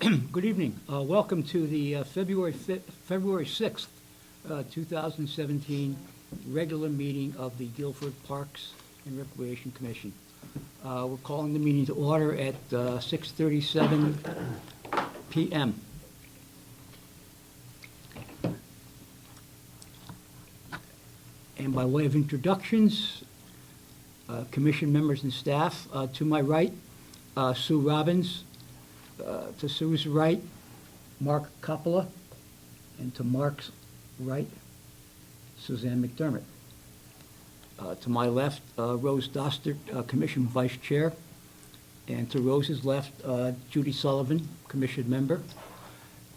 Good evening. Welcome to the February 6th, 2017 regular meeting of the Guilford Parks and Recreation Commission. We're calling the meeting to order at 6:37 p.m. And by way of introductions, commission members and staff, to my right, Sue Robbins. To Sue's right, Mark Coppola, and to Mark's right, Suzanne McDermott. To my left, Rose Dostert, Commission Vice Chair, and to Rose's left, Judy Sullivan, Commission Member.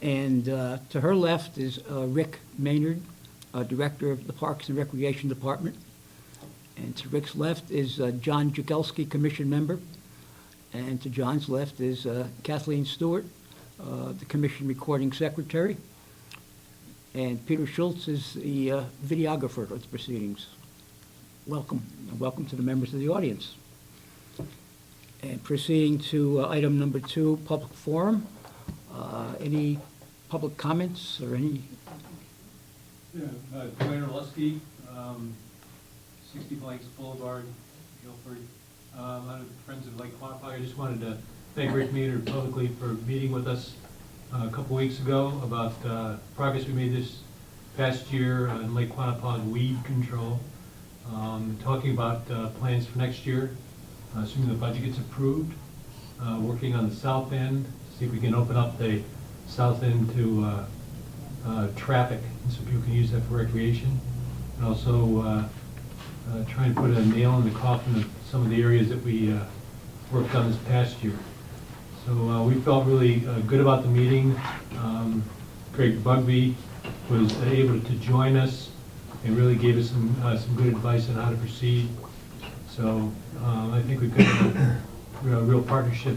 And to her left is Rick Maynard, Director of the Parks and Recreation Department. And to Rick's left is John Jagelski, Commission Member. And to John's left is Kathleen Stewart, the Commission Recording Secretary. And Peter Schultz is the videographer of the proceedings. Welcome, and welcome to the members of the audience. And proceeding to item number 2, public forum. Any public comments or any? Yeah, Dwayne Orlowski, 60 Blanks Boulevard, Guilford. Out of Friends of Lake Quantico. I just wanted to thank Rick Maynard publicly for meeting with us a couple weeks ago about progress we made this past year on Lake Quantico weed control. Talking about plans for next year, assuming the budget gets approved. Working on the south end, see if we can open up the south end to traffic, so people can use that for recreation. And also trying to put a nail in the coffin of some of the areas that we worked on this past year. So we felt really good about the meeting. Greg Bugby was able to join us and really gave us some good advice on how to proceed. So I think we've got a real partnership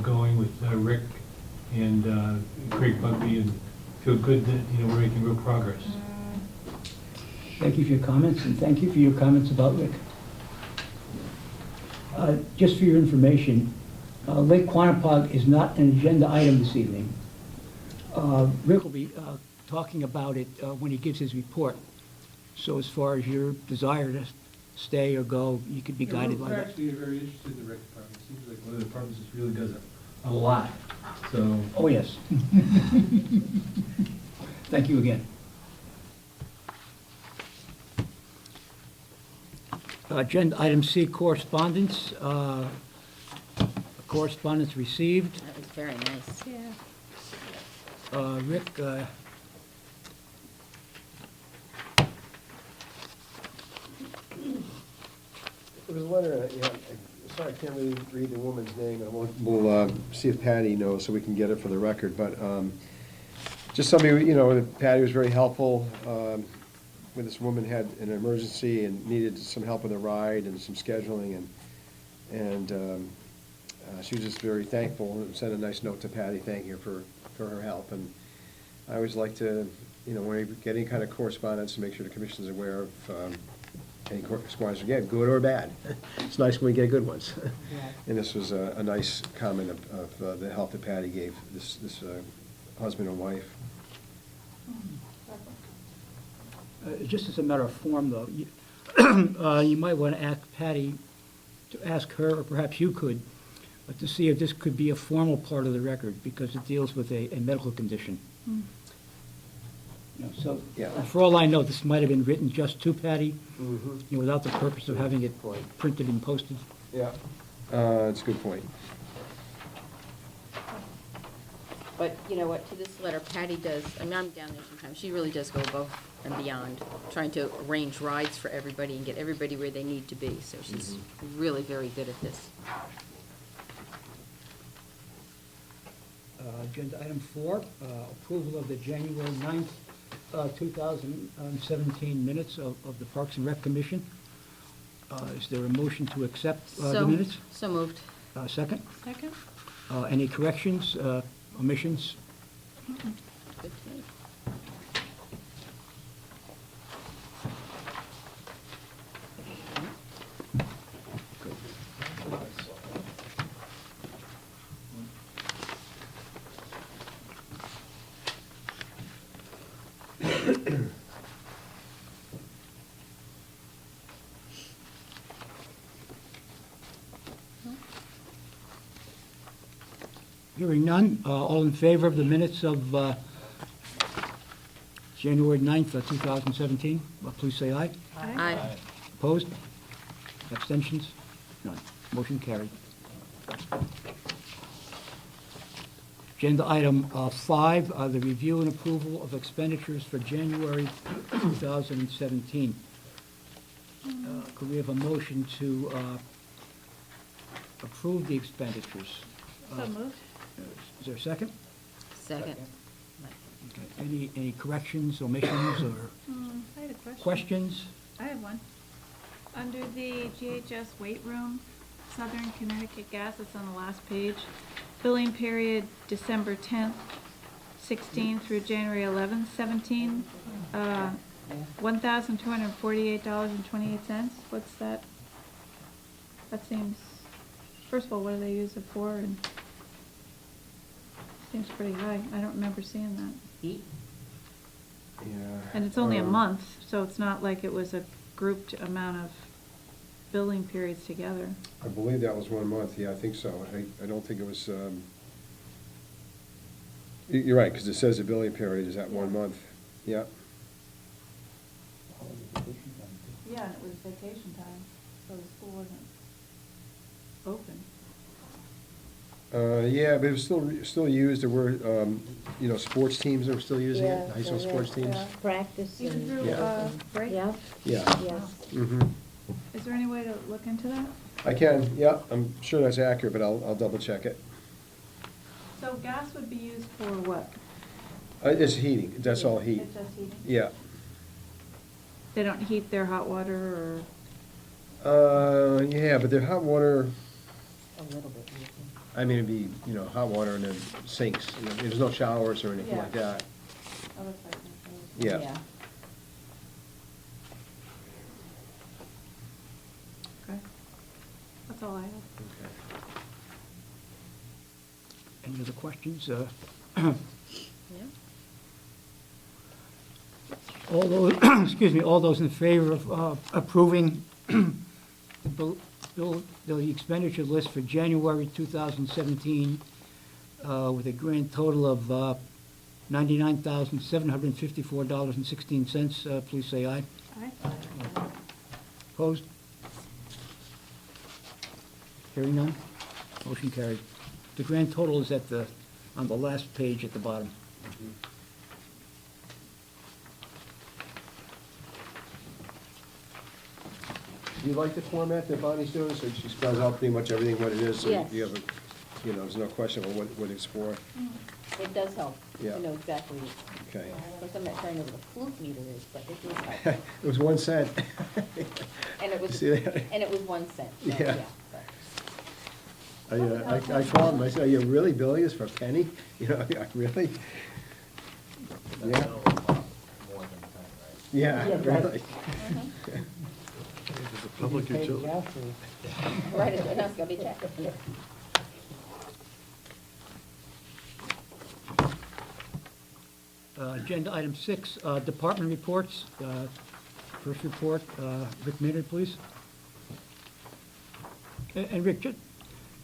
going with Rick and Greg Bugby, and feel good that we're making real progress. Thank you for your comments, and thank you for your comments about Rick. Just for your information, Lake Quantico is not an agenda item this evening. Rick will be talking about it when he gives his report. So as far as your desire to stay or go, you could be guided by We're that. actually very interested in the rec department. It seems like one of the departments that really does a lot. So. Oh, yes. Thank you again. Agenda item C, correspondence. Correspondence received. That was very nice. Yeah. Rick, There was a letter, sorry, I can't really read the woman's name, and we'll see if Patty knows so we can get it for the record, but just somebody, Patty was very helpful when this woman had an emergency and needed some help with a ride and some scheduling, and she was just very thankful and sent a nice note to Patty thanking her for her help. And I always like to, when we get any kind of correspondence, to make sure the commission's aware of any correspondence we get, good or bad. It's nice when we get good ones. And this was a nice comment of the help that Patty gave this husband and wife. just as a matter of form, though, you might want to ask Patty, to ask her, or perhaps you could, to see if this could be a formal part of the record, because it deals with a medical condition. Mm. So, Yeah. for all I know, this might have been written just to Patty, Mm-hmm. without the purpose of having it Point. printed and posted. Yeah, that's a good point. But you know what, to this letter, Patty does, I mean, I'm down there sometimes, she really does go above and beyond, trying to arrange rides for everybody and get everybody where they need to be, so she's really very good at this. Agenda item 4, approval of the January 9th, 2017 minutes of the Parks and Rec Commission. Is there a motion to accept the minutes? So moved. Second? Second? Any corrections, omissions? Good to me. Hearing none, all in favor of the minutes of January 9th, 2017, please say aye. Aye. Opposed? Abstentions? None. Motion carried. Agenda item 5, the review and approval of expenditures for January 2017. Could we have a motion to approve the expenditures? So moved. Is there a second? Second. Okay. Any corrections, omissions, or I had a question. questions? I have one. Under the GHS weight room, Southern Connecticut Gas, it's on the last page. Billing period December 10th, 16 through January 11th, 17. $1,248.28. What's that? That seems, first of all, what do they use it for? And seems pretty high. I don't remember seeing that. Heat? Yeah. And it's only a month, so it's not like it was a grouped amount of billing periods together. I believe that was 1 month, yeah, I think so. I don't think it was, you're right, because it says the billing period is at 1 month, yeah. Yeah, and it was vacation time, so the school wasn't open. Yeah, but it was still used, there were, sports teams that were still using it, Yeah, high school so sports teams. Practice Even and, through, Yeah. break? yeah, Yeah, yes. mm-hmm. Is there any way to look into that? I can, yeah, I'm sure that's accurate, but I'll double check it. So gas would be used for what? It's heating, that's all heat, It's just heating? yeah. They don't heat their hot water Yeah, but the hot water, A little bit. maybe. I mean, it'd be, hot water and then sinks, there's no showers or anything Yeah. like that. or? Yeah. Okay. That's all I have. Any other questions? Yeah. All those, excuse me, all those in favor of approving the expenditure list for January 2017 with a grand total of $99,754.16, please say aye. Aye. Opposed? Hearing none? Motion carried. The grand total is on the last page at the bottom. Do you like the format that Bonnie's doing, so she spells out pretty much everything what it is, so Yes. you have there's no question about what it's for? It does help Yeah. to know exactly. Okay. Of course, I'm not trying to know what a flute meter is, but it does help. It was 1 cent. And it was, See that? and it was 1 cent, so, Yeah. but- I called him, I said, are you really billing us for a penny? Really? Yeah. Yeah, Yeah, right. really. Public utility. Right, it's gonna be checked. Agenda item 6, department reports. First report, Rick Maynard, please. And Rick,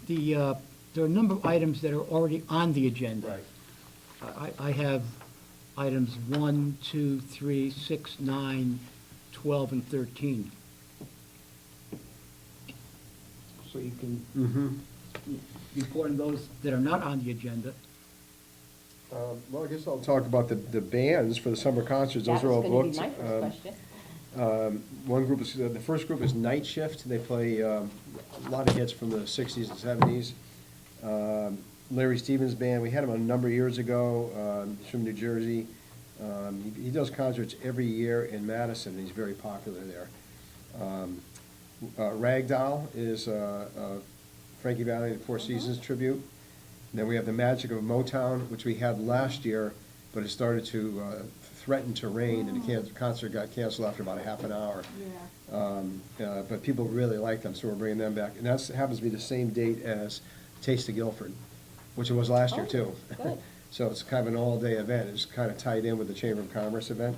there are a number of items that are already on the agenda. I have items 1, 2, 3, 6, 9, 12, and 13. So you can Mm-hmm. report on those that are not on the agenda. Well, I guess I'll talk about the bands for the summer concerts, those That are all was gonna be booked. my first question. One group is, the first group is Night Shift, they play a lot of hits from the 60s and 70s. Larry Stevens' band, we had him a number of years ago, he's from New Jersey. He does concerts every year in Madison, and he's very popular there. Ragdoll is Frankie Valli and Four Seasons tribute. And then we have the Magic of Motown, which we had last year, but it started to threaten to rain, and the concert got canceled after about a half an hour. Yeah. But people really like them, so we're bringing them back. And that happens to be the same date as Taste of Guilford, which it was last year, Oh, too. good. So it's kind of an all-day event. It's kind of tied in with the Chamber of Commerce event.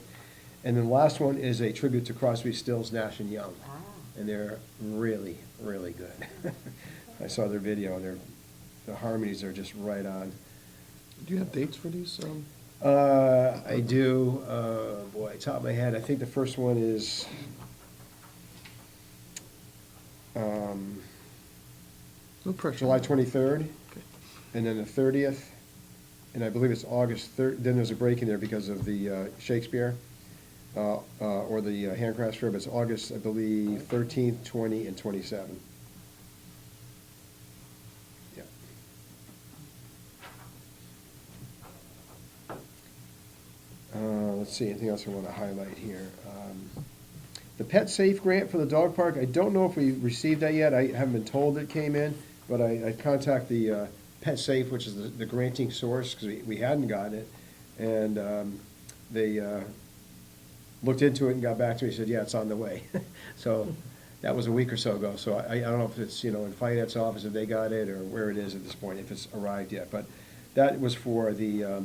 And then the last one is a tribute to Crosby, Stills, Nash and Young. Ah. And they're really, really good. I saw their video, and they're the harmonies are just right on. Do you have dates for these? I do, boy, top of my head, I think the first one is, No pressure. July 23rd, Okay. and then the 30th, and I believe it's August 3rd, then there's a break in there because of the Shakespeare, or the Handcrafts Fair, but it's August, I believe, 13th, 20, and 27. Yeah. Let's see, anything else I want to highlight here? The Pet Safe grant for the dog park, I don't know if we received that yet, I haven't been told it came in, but I contact the Pet Safe, which is the granting source, because we hadn't gotten it, and they looked into it and got back to me, said, yeah, it's on the way. So that was a week or so ago, so I don't know if it's, in finance office, if they got it, or where it is at this point, if it's arrived yet, but that was for the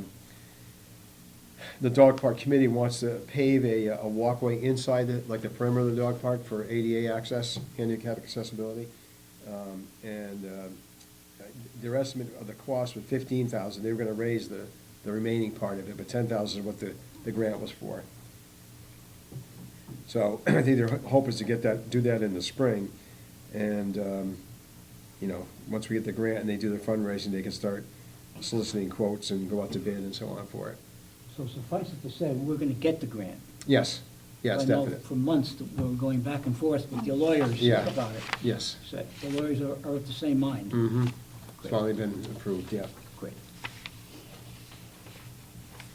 dog park committee wants to pave a walkway inside the perimeter of the dog park for ADA access, handicap accessibility. Their estimate of the cost was $15,000. They were gonna raise the remaining part of it, but $10,000 is what the grant was for. So I think their hope is to do that in the spring. And, once we get the grant and they do their fundraising, they can start soliciting quotes and go out to bid and so on for it. So suffice it to say, we're gonna get the grant. Yes, yes, I know definite. for months that we're going back and forth with your lawyers Yeah. about it. Yes. So the lawyers are of the same mind. Mm-hmm. It's finally been approved, yeah. Great.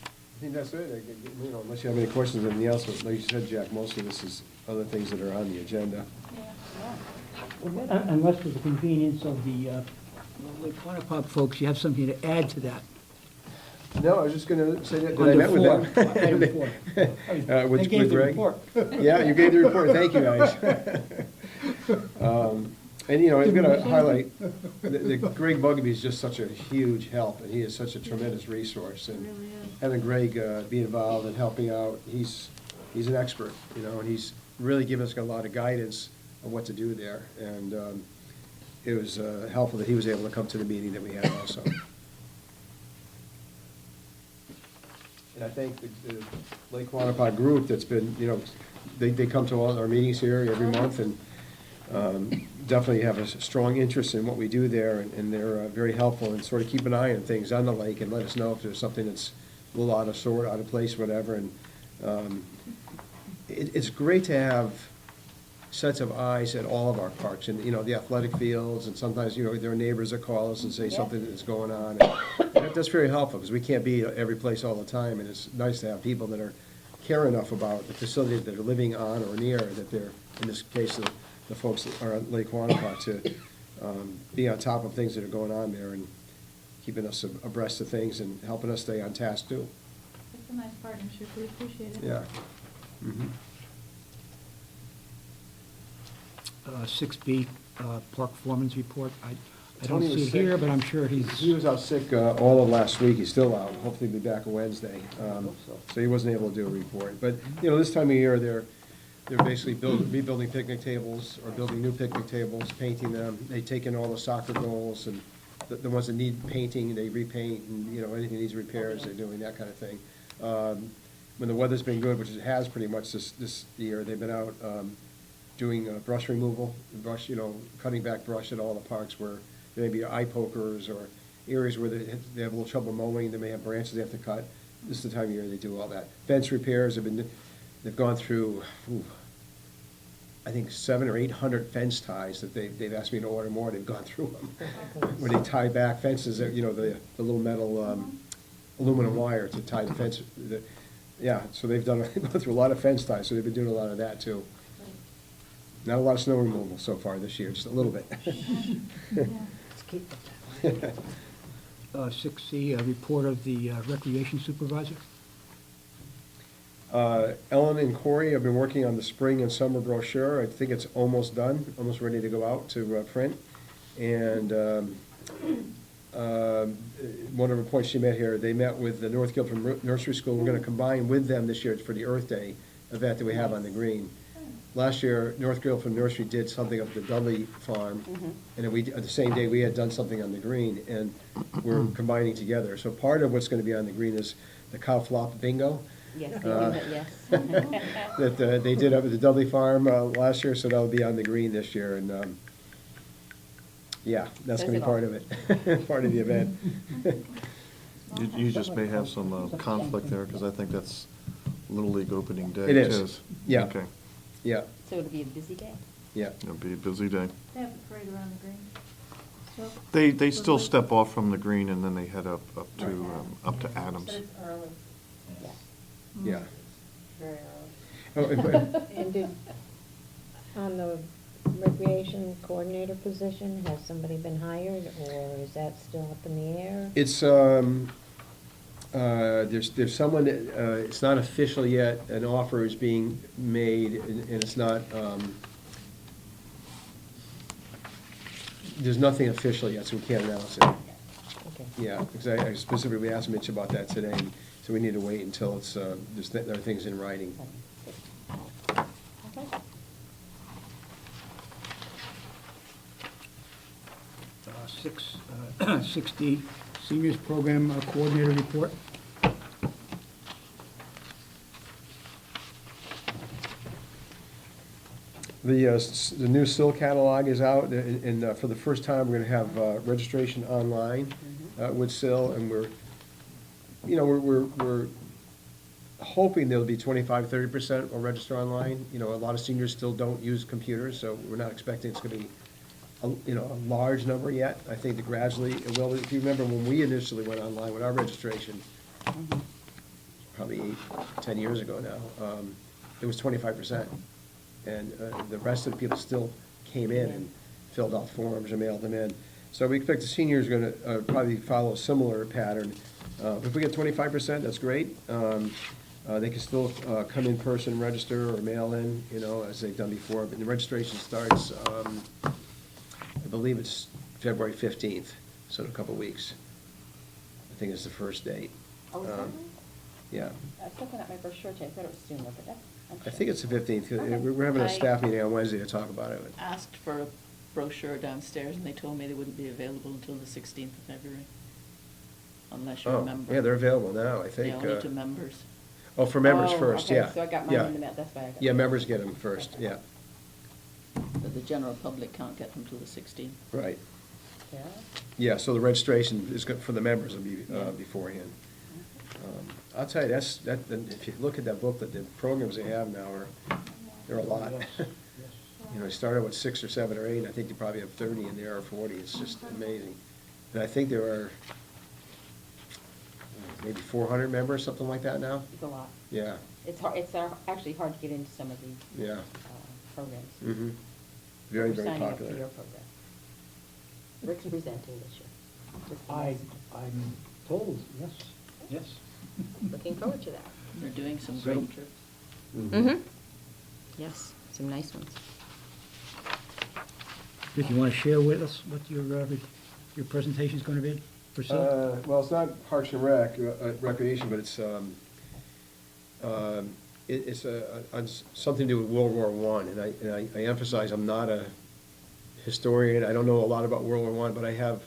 I think that's it. Unless you have any questions or anything else, but like you said, Jack, most of this is other things that are on the agenda. Unless for the convenience of the Quantapop folks, you have something to add to that. No, I was just gonna say that, Under I met with four, them. item four. With They gave the Greg. report. Yeah, you gave the report, thank you, guys. And, I'm gonna highlight, the Greg Bugby is just such a huge help, and he is such a tremendous resource. And Really is. having Greg be involved and helping out, he's an expert, and he's really given us a lot of guidance on what to do there. And it was helpful that he was able to come to the meeting that we had also. And I think the Lake Quantapug group that's been, they come to all our meetings here every month, and definitely have a strong interest in what we do there, and they're very helpful and sort of keep an eye on things on the lake and let us know if there's something that's a little out of sort, out of place, whatever. And it's great to have sets of eyes at all of our parks, and, the athletic fields, and sometimes, there are neighbors that call us and say something that's going on. And that's very helpful, because we can't be every place all the time, and it's nice to have people that care enough about the facilities that are living on or near, that they're, in this case, the folks that are at Lake Quantapug, to be on top of things that are going on there, and keeping us abreast of things, and helping us stay on task, too. It's a nice partnership, we appreciate it. Yeah. Mhm. 6B, Park Foreman's report. I don't Tony was see it sick. here, but I'm sure He he's, was out sick all of last week, he's still out, hopefully he'll be back on Wednesday. So he wasn't able to do a report. But, this time of year, they're basically rebuilding picnic tables, or building new picnic tables, painting them. They take in all the soccer goals, and the ones that need painting, they repaint, and, anything that needs repairs, they're doing that kind of thing. When the weather's been good, which it has pretty much this year, they've been out doing brush removal, cutting back brush at all the parks where there may be eye pokers, or areas where they have a little trouble mowing, they may have branches they have to cut. This is the time of year they do all that. Fence repairs they've gone through, I think 700 or 800 fence ties that they've asked me to order more, they've gone through them. Where they tie back fences, the little metal, aluminum wire to tie the fence. Yeah, so they've gone through a lot of fence ties, so they've been doing a lot of that too. Not a lot of snow removal so far this year, just a little bit. Let's keep it that way. 6C, a report of the recreation supervisor. Ellen and Corey have been working on the spring and summer brochure. I think it's almost done, almost ready to go out to print. And one of the points she met here, they met with the North Guilford Nursery School. We're going to combine with them this year for the Earth Day event that we have on the green. last year, North Guilford Nursery did something up at the Dudley Farm, and then the same day, we had done something on the green, and we're combining together. So part of what's gonna be on the green is the cow flop bingo. Yes, they do Uh, that, yes. That they did up at the Dudley Farm last year, so that'll be on the green this year, and, yeah, that's gonna be Says it part all. of it, part of the event. You just may have some conflict there, because I think that's Little League opening day. It is. too. Yeah. Okay, Yeah, So it'll be a busy day. yeah. it'll be a busy day. They have a parade around the green. So, They still Lovely. step off from the green, and then they head up to Adams. But it's early. Yeah, Yeah. very Oh, And did, on the recreation coordinator position, has somebody been hired, or is that still up in the air? It's, there's someone, it's not official yet, an offer is being made, and it's not, there's nothing official yet, so we can't announce it. Okay. Yeah, because I specifically asked Mitch about that today, and so we need to wait until it's, there are things in writing. Okay. 6D, Seniors Program Coordinator Report. The new SIL catalog is out, and for the first time, we're gonna have registration online with SIL, and we're hoping there'll be 25-30% will register online. A lot of seniors still don't use computers, so we're not expecting it's gonna be a large number yet. I think that gradually it will. If you remember when we initially went online with our registration, probably 10 years ago now, it was 25%. And the rest of the people still came in and filled out forms or mailed them in. So we expect the seniors are gonna probably follow a similar pattern. If we get 25%, that's great. They can still come in person, register, or mail in, as they've done before. But the registration starts, I believe it's February 15th, so in a couple weeks. I think it's the first date. Oh, is that right? Yeah. I was looking at my brochure today, I thought it was sooner, but that's. I think it's the 15th. Okay. We're having a I- staff meeting on Wednesday to talk about it. Asked for a brochure downstairs, and they told me they wouldn't be available until the 16th of February, unless you're a Oh, member. yeah, they're available now, I They think. only to members. Oh, for members Oh, first, okay, yeah. so I got mine Yeah. in the mail, that's why I got. Yeah, members get them first, yeah, But the general public can't get them till the 16th. right. Yeah. Yeah, so the registration is good for the members will be Yeah. beforehand. I'll tell you, if you look at that booklet, the programs they have now they're a lot. They started with 6 or 7 or 8, and I think they probably have 30 in there or 40, it's just amazing. And I think there are maybe 400 members, something like that now? It's a lot. Yeah, It's actually hard to get into some of the yeah. programs. Mm-hmm. Very, We're very signing up for popular. your program. Rick's presenting this year. Just I'm told, yes, yes. Looking forward to that. They're doing some So- great trips. Mm-hmm. Yes, some nice ones. Rick, you want to share with us what your presentation's going to be for SIL? Well, it's not Parks and Recreation, but it's on something to do with World War I. And I emphasize, I'm not a historian, I don't know a lot about World War I, but I have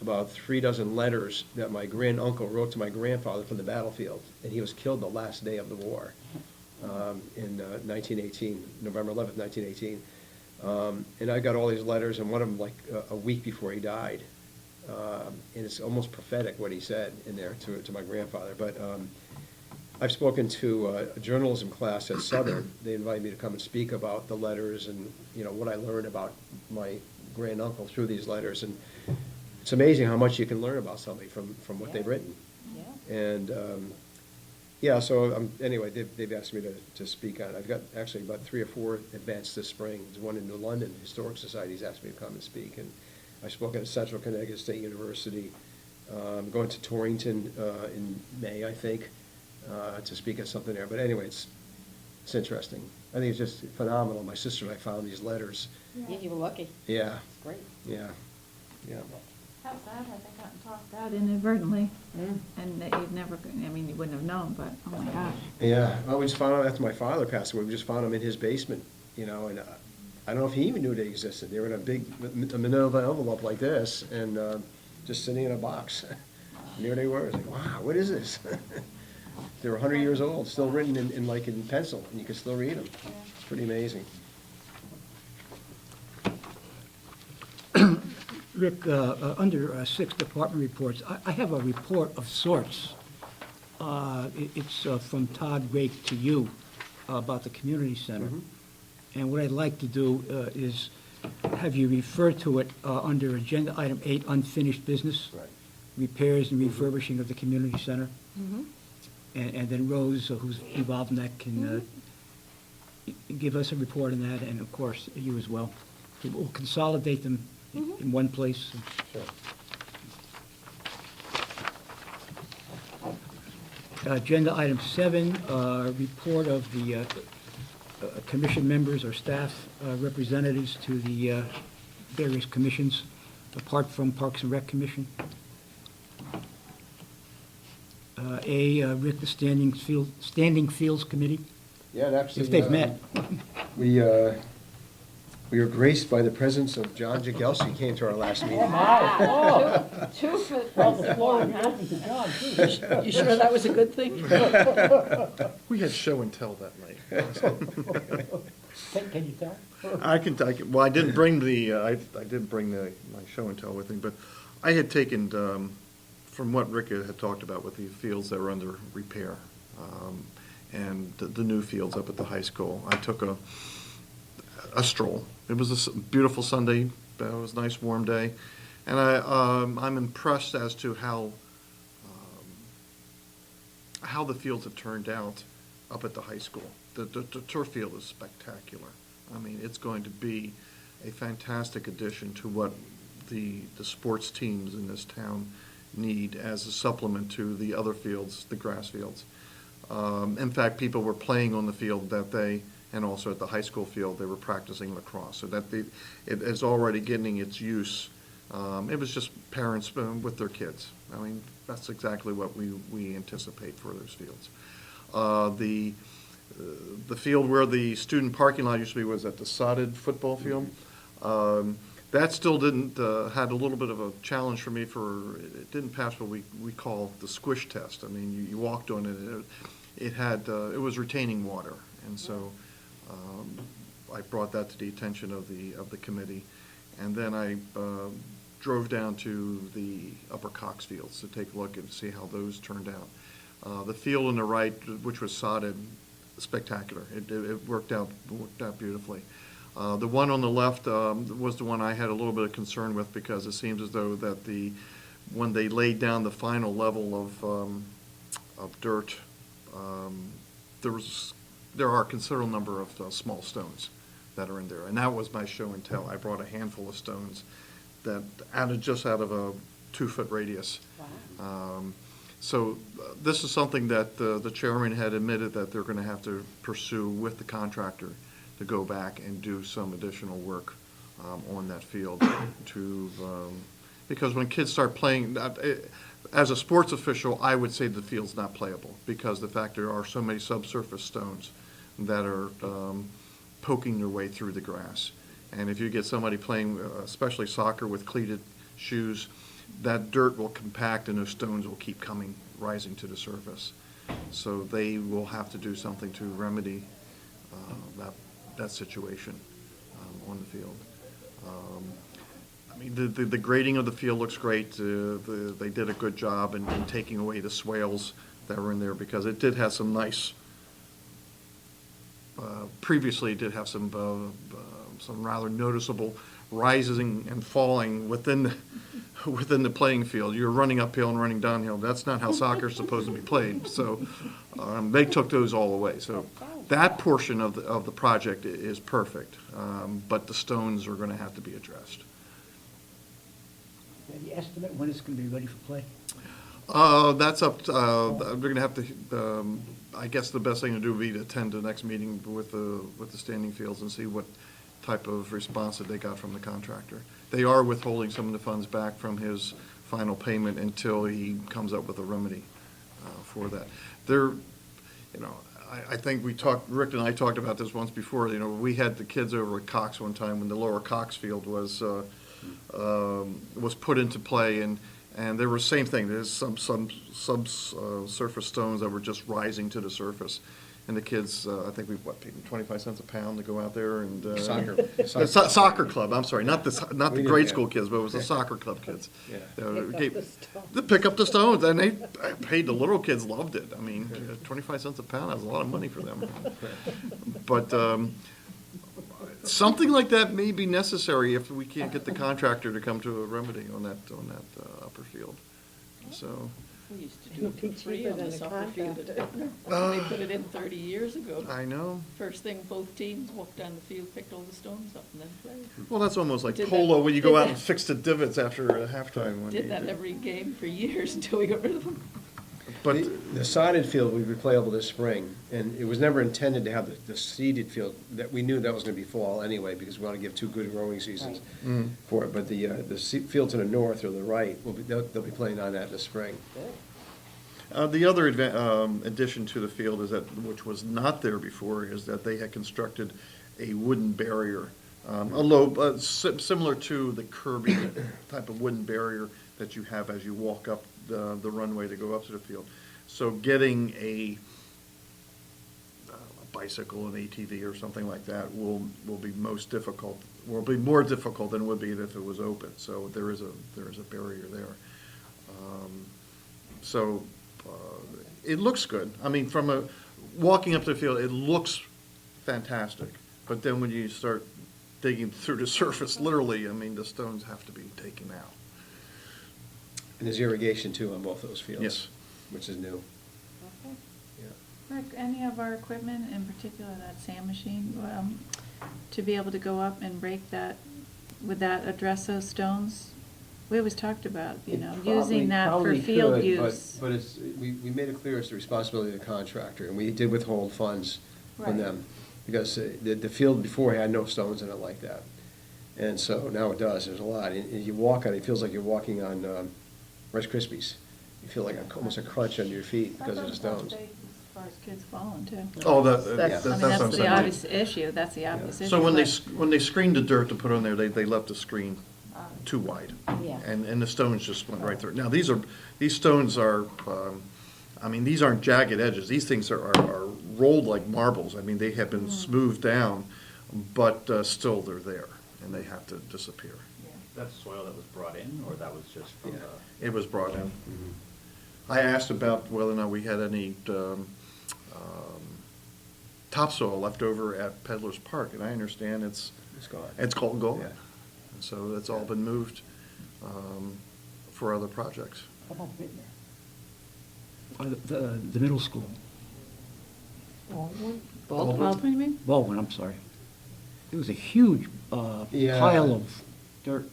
about 36 letters that my granduncle wrote to my grandfather from the battlefield, and he was killed the last day of the war in 1918, November 11th, 1918. And I got all these letters, and one of them like a week before he died. And it's almost prophetic what he said in there to my grandfather. But I've spoken to a journalism class at Southern. They invited me to come and speak about the letters and, what I learned about my granduncle through these letters. And it's amazing how much you can learn about somebody from what they've written. Yeah. And, yeah, so, anyway, they've asked me to speak on it. I've got actually about 3 or 4 events this spring. There's one in New London, Historic Society's asked me to come and speak. And I've spoken at Central Connecticut State University. I'm going to Torrington in May, I think, to speak at something there. But anyway, it's interesting. I think it's just phenomenal. My sister and I found these letters. Yeah, you were lucky. Yeah, It's great. yeah, yeah. How's that? Have they gotten tossed out inadvertently? Mm. And that you've never, I mean, you wouldn't have known, but, oh my gosh. Yeah, well, we just found out after my father passed away, we just found them in his basement, you know, and I don't know if he even knew they existed. They were in a big manila envelope like this, and just sitting in a box. And there they were. It's like, wow, what is this? They were 100 years old, still written in like in pencil, and you can still read them. It's pretty amazing. Rick, under 6 department reports, I have a report of sorts. It's from Todd Rake to you about the community center. And what I'd like to do is have you refer to it under agenda item 8, unfinished business. Right. Repairs and refurbishing of the community center. And then Rose, who's involved in that, can give us a report on that, and of course, you as well. We'll consolidate them in one place. Sure. Agenda item 7, report of the commission members or staff representatives to the various commissions, apart from Parks and Rec Commission. Rick, the Standing Fields Committee, Yeah, and actually. if they've met. We were graced by the presence of John Jagelski, he came to our last meeting. Two for the Well, the price of floor one, is huh? open to John, too. You sure that was a good thing? We had show and tell that night. Can you tell? Well, I didn't bring I didn't bring my show and tell with me, but I had taken, from what Rick had talked about with the fields that were under repair, and the new fields up at the high school, I took a stroll. It was a beautiful Sunday, it was a nice warm day, and I'm impressed as to how the fields have turned out up at the high school. The turf field is spectacular. I mean, it's going to be a fantastic addition to what the sports teams in this town need as a supplement to the other fields, the grass fields. In fact, people were playing on the field that day, and also at the high school field, they were practicing lacrosse. So that it is already getting its use. It was just parents with their kids. I mean, that's exactly what we anticipate for those fields. The field where the student parking lot used to be was at the sodded football field. That still didn't, had a little bit of a challenge for me it didn't pass what we call the squish test. I mean, you walked on it, it was retaining water. And so I brought that to the attention of the committee. And then I drove down to the Upper Cox fields to take a look and see how those turned out. The field on the right, which was sodded, spectacular. It worked out beautifully. The one on the left was the one I had a little bit of concern with, because it seems as though that when they laid down the final level of dirt, there are a considerable number of small stones that are in there, and that was my show and tell. I brought a handful of stones that just out of a 2-foot radius. So this is something that the chairman had admitted that they're going to have to pursue with the contractor to go back and do some additional work on that field because when kids start playing, as a sports official, I would say the field's not playable because the fact there are so many subsurface stones that are poking their way through the grass. And if you get somebody playing, especially soccer with cleated shoes, that dirt will compact and those stones will keep rising to the surface. So they will have to do something to remedy that situation on the field. I mean, the grading of the field looks great. They did a good job in taking away the swales that were in there because it did have some nice, previously it did have some rather noticeable rising and falling within the playing field. You're running uphill and running downhill. That's not how soccer is supposed to be played. So they took those all away. So that portion of the project is perfect, but the stones are going to have to be addressed. Any estimate when it's going to be ready for play? That's up. They're going to have to. I guess the best thing to do would be to attend the next meeting with the standing fields and see what type of response that they got from the contractor. They are withholding some of the funds back from his final payment until he comes up with a remedy for that. They're, you know, I think Rick and I talked about this once before, you know, we had the kids over at Cox one time when the lower Cox field was put into play, and there was same thing, there's some surface stones that were just rising to the surface. And the kids, I think we paid 25 cents a pound to go out there and. Soccer club, I'm sorry, not the grade school kids, but it was the soccer club kids. Yeah. To pick up the stones, and they paid, the little kids loved it. I mean, 25 cents a pound, that's a lot of money for them. But, something like that may be necessary if we can't get the contractor to come to a remedy on that upper field, so. We used to do It'll it for be free cheaper on the than a soccer field at contractor. Penders. They put it in 30 years ago. I know. First thing, both teams walked down the field, picked all the stones up, and then played. Well, that's almost like Did that- polo, when you go did out that- and fix the divots after halftime. when Did you that do- every game for years until we got rid of them. But, The sodded field will be playable this spring, and it was never intended to have the seeded field, that we knew that was gonna be fall anyway, because we want to give 2 good growing seasons for it, but the field to the north or the right, they'll be playing on that this spring. the other addition to the field is that, which was not there before, is that they had constructed a wooden barrier, similar to the Kirby type of wooden barrier that you have as you walk up the runway to go up to the field. So getting a bicycle, an ATV or something like that will be most difficult, will be more difficult than it would be if it was open. So there is a barrier there. It looks good. I mean, walking up the field, it looks fantastic. But then when you start digging through the surface, literally, I mean, the stones have to be taken out. And there's irrigation too on both those fields. Yes. Which is new. Okay. Yeah. Rick, any of our equipment, in particular that sand machine, to be able to go up and break that, would that address those stones? We always talked about, using that for Probably field could, use. But we made it clear it's the responsibility of the contractor, and we did withhold funds from Right. them. Because the field before had no stones in it like that. And so now it does, there's a lot. And you walk on it, it feels like you're walking on Rice Krispies. You feel like almost a crunch under your feet because of the stones. As far as kids falling too. Oh, That's- that's I what mean, I'm the saying. obvious issue, that's the obvious issue. So when but- they screened the dirt to put on there, they left the screen too wide. Yeah. And the stones just went right through. Now, these stones are, I mean, these aren't jagged edges. These things are rolled like marbles. I mean, they have been smoothed down, but still they're there, and they have to disappear. That's soil that was brought in, or that was just from Yeah. the? It was brought in. I asked about whether or not we had any topsoil left over at Peddler's Park, and I understand it's It's gone. It's called gone. Yeah. And so it's all been moved for other projects. The middle school, Baldwin? Baldwin, you mean? Baldwin, I'm sorry. It was a huge Yeah. pile of dirt.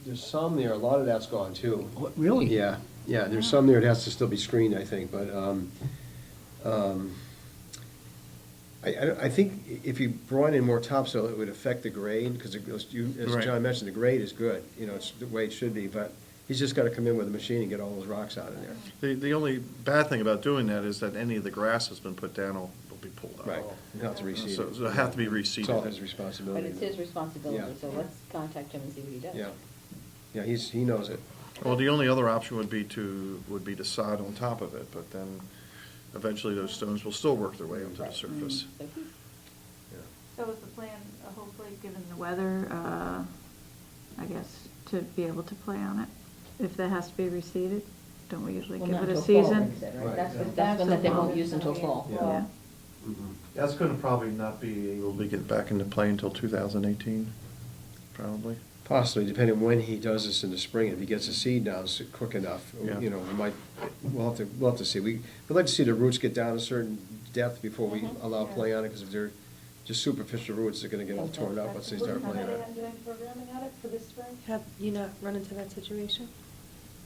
There's some there, a lot of that's gone too. What, really? Yeah, there's some there that has to still be screened, I think, but, I think if you brought in more topsoil, it would affect the grade, because as Right. John mentioned, the grade is good, it's the way it should be, but he's just gotta come in with a machine and get all those rocks out of there. The only bad thing about doing that is that any of the grass that's been put down will be pulled out. Right, you have to reseed So it. it'll have to be It's all reseeded. his But responsibility. it's his responsibility, Yeah. so let's contact him and see what he does. Yeah, he knows it. Well, the only other option would be to sod on top of it, but then eventually those stones will still work their way up to the Right. surface. So he's- So is the plan, hopefully, given the weather, I guess, to be able to play on it? If that has to be reseeded, don't we usually well, give not it a until fall, season? like you said, right? Right. That's one that they won't That's use until fall. Yeah. Yeah. That's going to probably not be able to get back into play until 2018, probably. Possibly, depending on when he does this in the spring, if he gets the seed down quick enough, Yeah. we'll have to see. We'd like to see the roots get down a certain depth before we allow Yeah. play on it, because if they're just superficial roots, they're gonna get all torn up once they start playing on it. doing programming on it for this spring? Have you not run into that situation?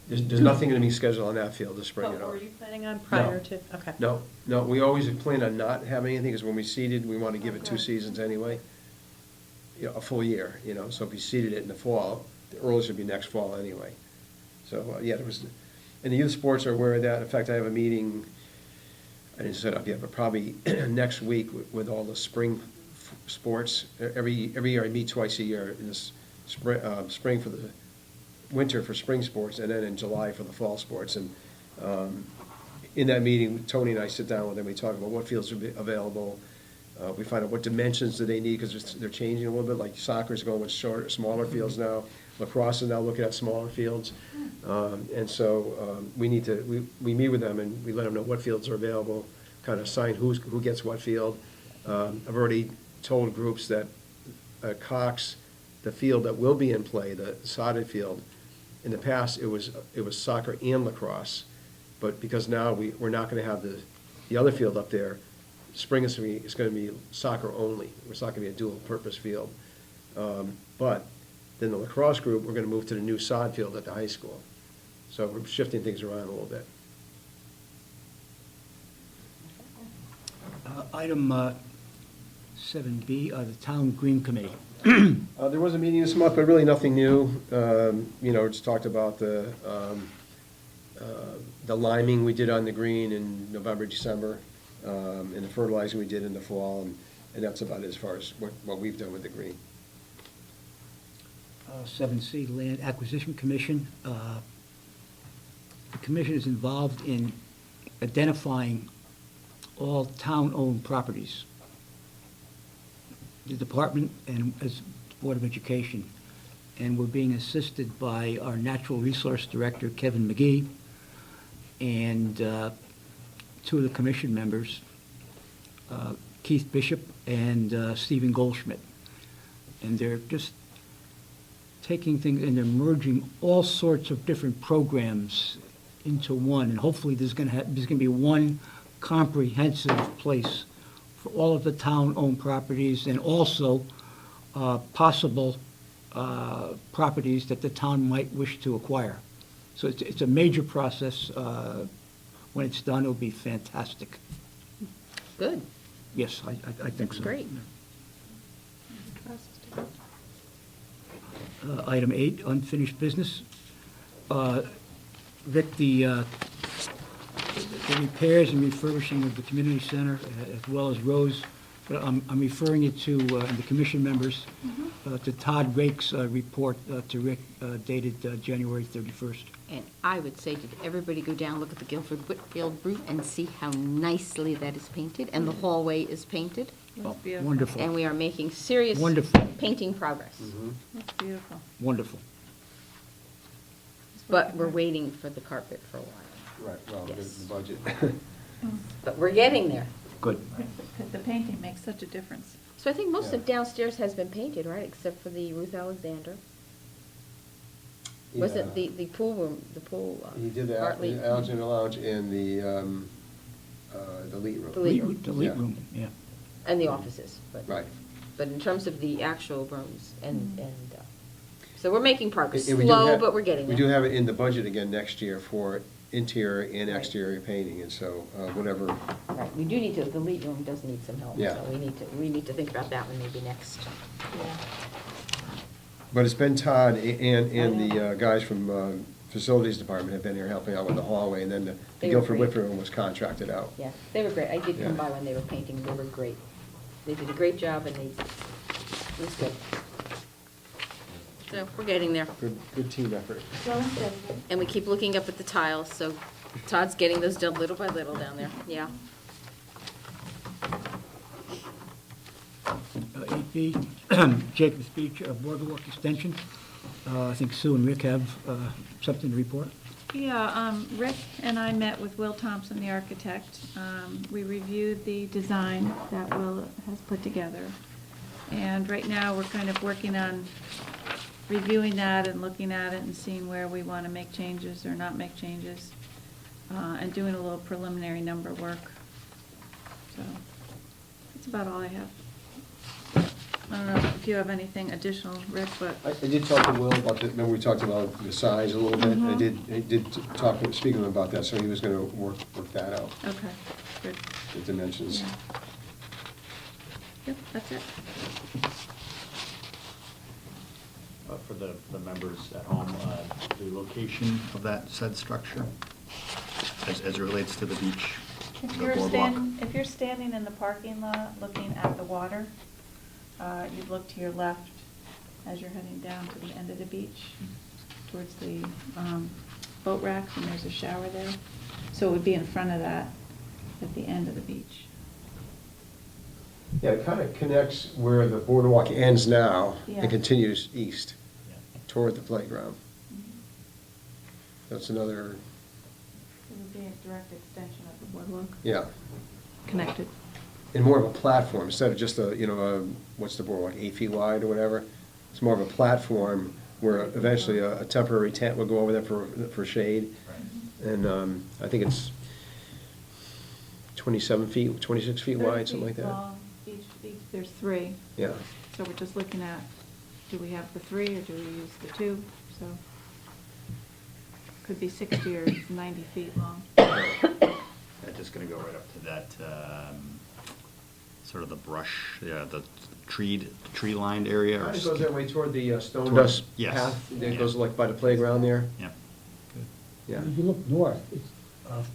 There's nothing gonna be scheduled on that field this spring But at all. were you planning on prior to, okay. No, we always plan on not having anything, because when we seeded, we wanna give it 2 seasons anyway. a full year, so if we seeded it in the fall, the earliest would be next fall anyway. So, yeah, there was, and the youth sports are aware of that. In fact, I have a meeting, I didn't set up yet, but probably next week with all the spring sports. Every year I meet twice a year, in this spring for the winter for spring sports, and then in July for the fall sports. And in that meeting, Tony and I sit down with them, we talk about what fields are available. We find out what dimensions do they need, because they're changing a little bit, like soccer's going with shorter, smaller fields now. Lacrosse is now looking at smaller fields. And so we need to, we meet with them and we let them know what fields are available, kind of assign who gets what field. I've already told groups that Cox, the field that will be in play, the sodded field, in the past, it was soccer and lacrosse. But because now we're not going to have the other field up there, spring is going to be soccer only. It's not going to be a dual-purpose field. But then the lacrosse group, we're going to move to the new sod field at the high school. So we're shifting things around a little bit. Item 7B, the Town Green Committee. There was a meeting this month, but really nothing new. Just talked about the liming we did on the green in November, December, and the fertilizing we did in the fall, and that's about it as far as what we've done with the green. 7C, Land Acquisition Commission. The commission is involved in identifying all town-owned properties. The department and as Board of Education, and we're being assisted by our Natural Resource Director, Kevin McGee, and two of the commission members, Keith Bishop and Stephen Goldschmidt. And they're just taking things and they're merging all sorts of different programs into one, and hopefully there's going to be one comprehensive place for all of the town-owned properties, and also possible properties that the town might wish to acquire. So it's a major process. When it's done, it'll be fantastic. Good. Yes, I think so. Great. Item 8, unfinished business. Rick, the repairs and refurbishing of the community center, as well as Rose, but I'm referring it to, and the commission members, to Todd Rake's report to Rick dated January 31st. And I would say, did everybody go down, look at the Guilford Whitfield roof and see how nicely that is painted, and the hallway is painted? Looks beautiful. Wonderful. And we are making serious Wonderful. painting progress. Looks beautiful. Wonderful. But we're waiting for the carpet for a while. Right, well, Yes. the budget. But we're getting there. Good. The painting makes such a difference. So I think most of Yeah. downstairs has been painted, right, except for the Ruth Alexander? Was it Yeah. the pool room, the pool? He did the partly- Alexander Lounge and the elite room. The elite room. The elite Yeah. room, yeah. And the offices, but. Right. But in terms of the actual rooms, so we're making progress, And we do slow, have- but we're getting there. We do have it in the budget again next year for interior and Right. exterior painting, and so whatever. Right, we do need to, the elite room does need some help, Yeah. so we need to think about that one maybe next. But it's been Todd and the guys from Facilities Department have been here helping out with the hallway, and then the They were Guilford great. Whitfield room was contracted out. Yeah, they were great, I did come Yeah. by when they were painting, they were great. They did a great job and it was good. So, we're getting there. Good team effort. And we keep looking up at the tiles, so Todd's getting those done little by little down there, yeah. 8B, Jacobs Beach Boardwalk Extension. I think Sue and Rick have something to report. Yeah, Rick and I met with Will Thompson, the architect. We reviewed the design that Will has put together. And right now, we're kind of working on reviewing that and looking at it and seeing where we want to make changes or not make changes, and doing a little preliminary number work. So, that's about all I have. I don't know if you have anything additional, Rick, but I did talk to Will about the, remember we talked about the size a little bit? I did speak to him about that, so he was gonna work that out, okay, good. the dimensions. Yeah. Yep, that's it. for the members at home, the location of that said structure as it relates to the beach, If the you're boardwalk? if you're standing in the parking lot looking at the water, you'd look to your left as you're heading down to the end of the beach, towards the boat racks, and there's a shower there. So it would be in front of that, at the end of the beach. Yeah, it kind of connects where the boardwalk ends now Yeah. and continues east Yeah. toward the playground. That's another, It would be a direct extension of the boardwalk, yeah, connected. and more of a platform, instead of just what's the boardwalk, 8 feet wide or whatever? It's more of a platform where eventually a temporary tent will go over there for shade. Right. And I think it's 27 feet, 26 feet wide, something like 30 feet that. long, each, there's 3. Yeah. So we're just looking at, do we have the 3 or do we use the 2? So, could be 60 or 90 feet long. Yeah, just gonna go right up to that, sort of the brush, yeah, the tree-lined area. or It goes that way toward the stone Toward- dust yes. path. It Yeah. goes like by the playground there. Yeah. Yeah. If you look north, it's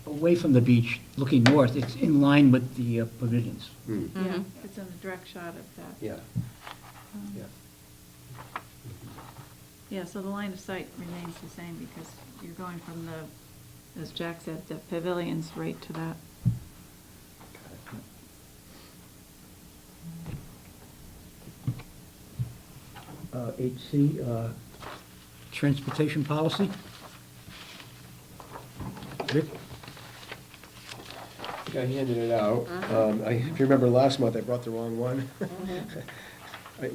away from the beach, looking north, it's in line with the pavilions. Mm. Yeah, it's in a direct shot of that. Yeah, Um, yeah. Yeah, so the line of sight remains the same because you're going from the, as Jack said, the pavilions right to that. 8C, transportation policy. Rick? I think I handed it out. If you remember last month, I brought the wrong one.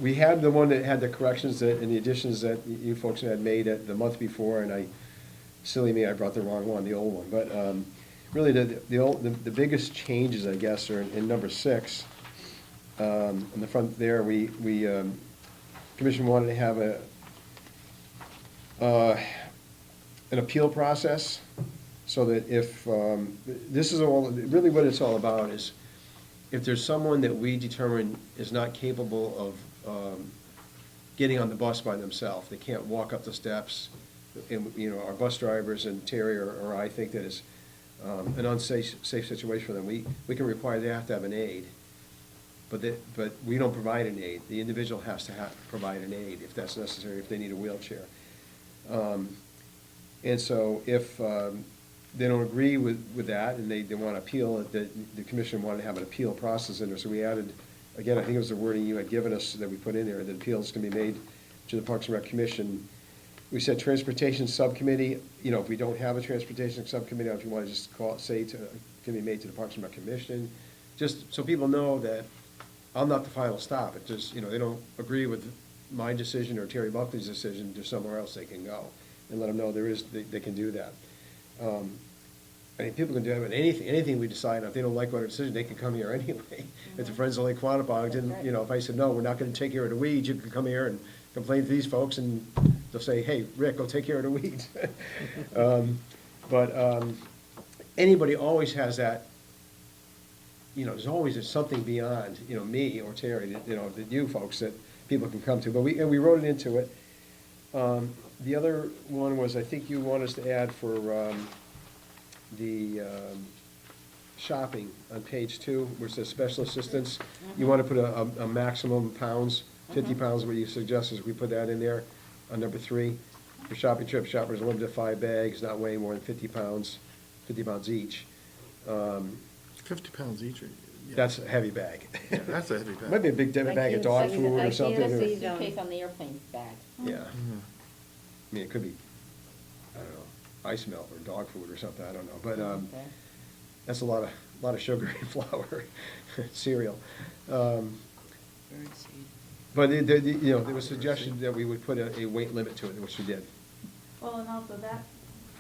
We had the one that had the corrections and the additions that you folks had made it the month before, and silly me, I brought the wrong one, the old one. But really, the biggest changes, I guess, are in number 6. In the front there, Commission wanted to have an appeal process, so that if, this is all, really what it's all about is, if there's someone that we determine is not capable of getting on the bus by themselves, they can't walk up the steps, and, our bus drivers and Terry or I think that is an unsafe situation for them, we can require they have to have an aid. But we don't provide an aid. The individual has to provide an aid if that's necessary, if they need a wheelchair. And so if they don't agree with that and they want to appeal, the commission wanted to have an appeal process in there. So we added, again, I think it was the wording you had given us that we put in there, that appeals can be made to the Parks and Rec Commission. We said transportation subcommittee, if we don't have a transportation subcommittee, or if you want to just can be made to the Parks and Rec Commission, just so people know that I'm not the final stop. It just, they don't agree with my decision or Terry Buckley's decision, there's somewhere else they can go. And let them know they can do that. I mean, people can do that with anything we decide. If they don't like our decision, they can come here anyway. If the Friends of Lake Quantipoc didn't, if I said, no, we're not gonna take care of the weeds, you can come here and complain to these folks, and they'll say, hey, Rick, go take care of the weeds. But anybody always has that, there's always something beyond, me or Terry, that you folks that people can come to. But we wrote it into it. The other one was, I think you want us to add for the shopping on page 2, where it says special assistance. You want to put a maximum pounds, 50 pounds, what you suggest is we put that in there on number 3. For shopping trips, shoppers are limited to 5 bags, not weighing more than 50 pounds each. 50 pounds each. Yeah. That's a heavy bag. Yeah, that's a heavy bag. Might be a big Like bag of you- dog like food or you- something. like you- or- you- Suitcase on the airplane bag. Yeah. Mhm. I mean, it could be, I don't know, ice melt or dog food or something, I don't know. But Okay. that's a lot of sugar and flour, cereal. Birdseed. But there was suggestion that we would put a weight limit to it, which we did. Well, and also that,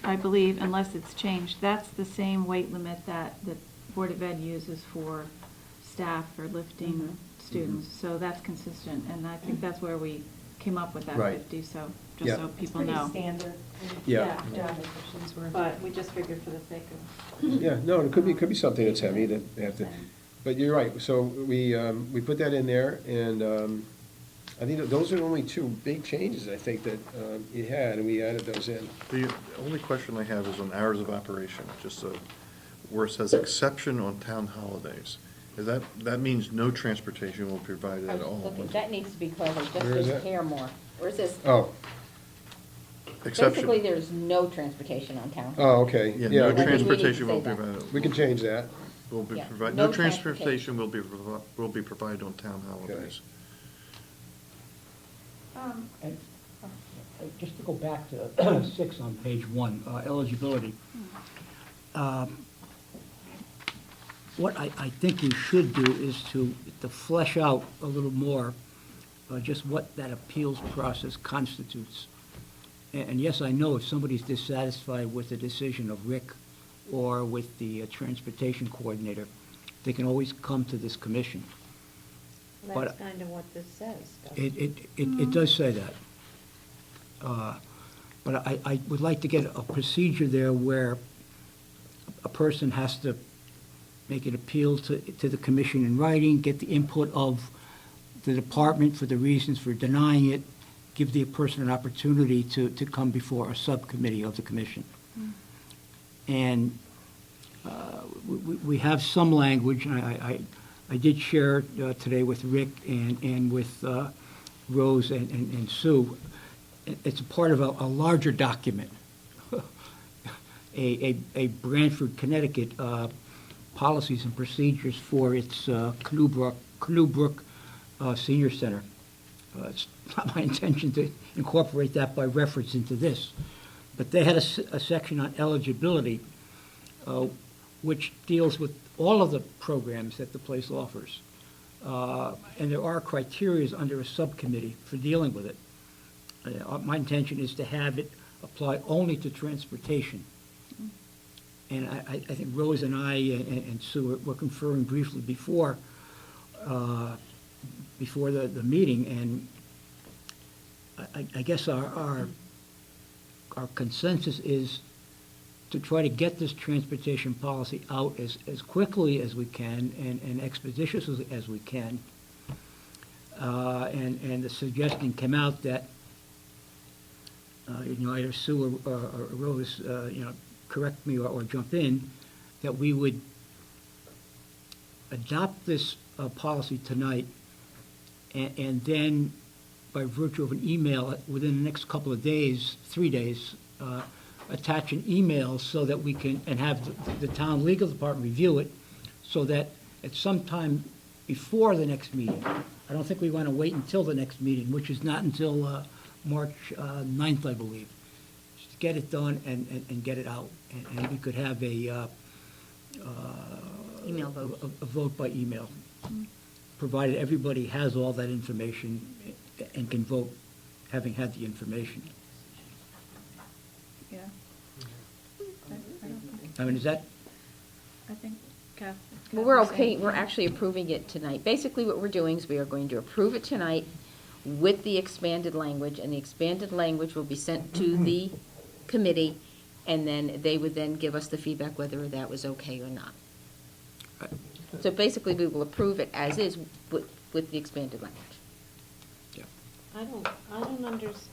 I believe, unless it's changed, that's the same weight limit that the Board of Ed uses for staff for lifting students. So that's consistent, and I think that's where we came up with that Right. 50, so, Yeah. just so people know. standard. Yeah. Job descriptions were. But we just figured for the sake of. Yeah, no, it could be something that's heavy that they have to, but you're right, so we put that in there, and I think that those are the only two big changes, I think, that you had, and we added those in. The only question I have is on hours of operation, just where it says exception on town holidays. That means no transportation will be provided at all? That needs to be clarified, just Where is says that? Paramore, or it says, Oh, Exception. basically, there's no transportation on town. oh, okay, Yeah, yeah, no I think we need to transportation will say be that. provided. we can change that. Will be Yeah, provided, no no transportation will be provided on town holidays. And, just to go back to 6 on page 1, eligibility. What I think we should do is to flesh out a little more just what that appeals process constitutes. And yes, I know if somebody's dissatisfied with the decision of Rick or with the transportation coordinator, they can always come to this commission. That's But- kind of what this says, doesn't it? It does say that. But I would like to get a procedure there where a person has to make an appeal to the commission in writing, get the input of the department for the reasons for denying it, give the person an opportunity to come before a subcommittee of the commission. And we have some language, and I did share today with Rick and with Rose and Sue. It's a part of a larger document, a Branford, Connecticut policies and procedures for its Canoe Brook Senior Center. It's not my intention to incorporate that by reference into this, but they had a section on eligibility, which deals with all of the programs that the place offers. And there are criteria under a subcommittee for dealing with it. My intention is to have it apply only to transportation. And I think Rose and I and Sue were conferring briefly before the meeting, and I guess our consensus is to try to get this transportation policy out as quickly as we can and expeditiously as we can. And the suggestion came out that, either Sue or Rose, correct me or jump in, that we would adopt this policy tonight, and then by virtue of an email within the next couple of days, 3 days, attach an email so that we can, and have the town legal department review it, so that at some time before the next meeting, I don't think we want to wait until the next meeting, which is not until March 9th, I believe. Just get it done and get it out. And we could have a Email vote. a vote by email, provided everybody has all that information and can vote, having had the information. Yeah. I mean, is that, I think Kath. Well, we're okay, we're actually approving it tonight. Basically, what we're doing is we are going to approve it tonight with the expanded language, and the expanded language will be sent to the committee, and then they would then give us the feedback whether that was okay or not. So basically, we will approve it as is with the expanded language. I don't understand.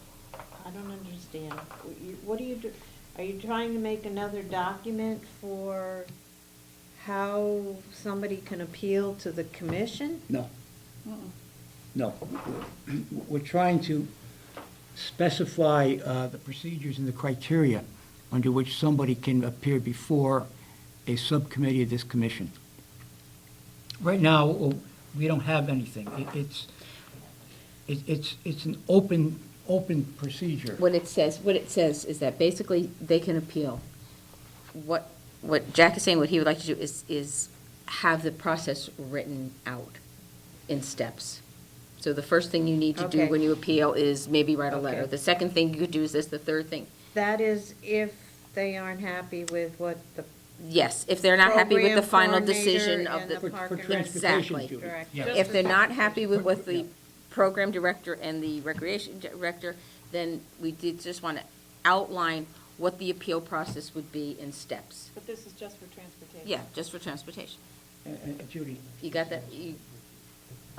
What do you do? Are you trying to make another document for how somebody can appeal to the commission? no. No. We're trying to specify the procedures and the criteria under which somebody can appear before a subcommittee of this commission. Right now, we don't have anything. It's an open procedure. What it says is that basically they can appeal. What Jack is saying, what he would like to do is have the process written out in steps. So the first thing you need to do Okay. when you appeal is maybe write a letter. Okay. The second thing you could do is this, the third thing. That is if they aren't happy with what the Yes, if they're not happy with the program final coordinator decision of and the. For park and rec transportation, Exactly. Judy. director. Yeah. If they're not happy with what the program director and the recreation director, then we did just want to outline what the appeal process would be in steps. But this is just for transportation. Yeah, just for transportation. Judy, You got that?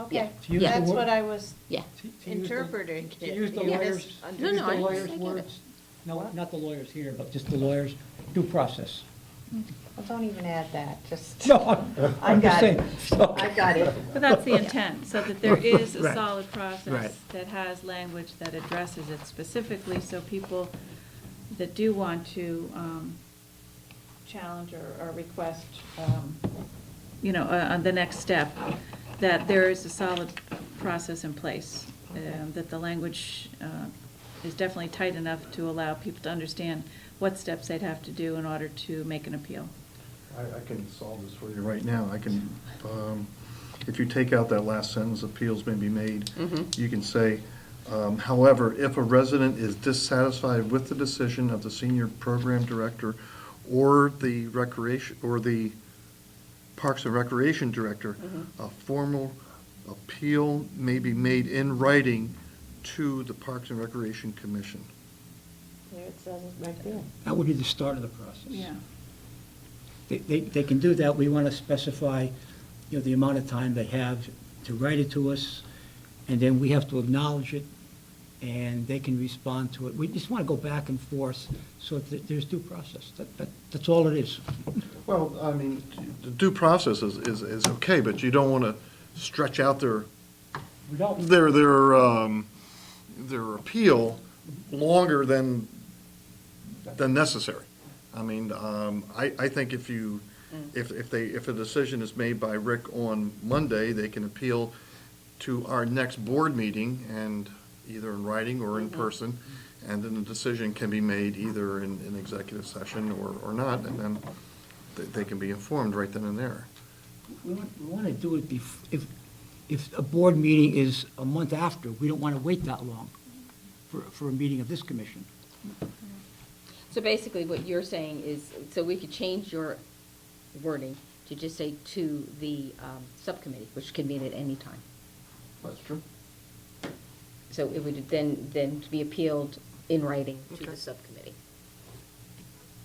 Okay, To use the that's word- what I was Yeah. To use the- interpreting. To use the You lawyers, misunderstood. to No, use no, the I lawyers' get it. words, no, not the lawyers here, but just the lawyers, due process. Well, don't even add that, just. No, I I'm just got saying. it. I got it. But that's the intent, so that there is a Right. solid process Right. that has language that addresses it specifically, so people that do want to challenge or request, on the next step, that there is a solid process in place, that the language is definitely tight enough to allow people to understand what steps they'd have to do in order to make an appeal. I can solve this for you right now. I can, if you take out that last sentence, appeals may be made, you can say, however, if a resident is dissatisfied with the decision of the senior program director or the recreation, or the Parks and Recreation director, a formal appeal may be made in writing to the Parks and Recreation Commission. There it says it right there. That would be the start of the process. Yeah. They can do that. We want to specify, the amount of time they have to write it to us, and then we have to acknowledge it, and they can respond to it. We just want to go back and forth so that there's due process. That's all it is. Well, I mean, the due process is okay, but you don't want to stretch out their We don't, their appeal longer than necessary. I mean, I think if a decision is made by Rick on Monday, they can appeal to our next board meeting, and either in writing or in person, and then the decision can be made either in executive session or not, and then they can be informed right then and there. we want to do it if a board meeting is a month after, we don't want to wait that long for a meeting of this commission. So basically, what you're saying is, so we could change your wording to just say to the subcommittee, which can mean at any time. That's true. So it would then to be appealed in writing to the Okay. subcommittee,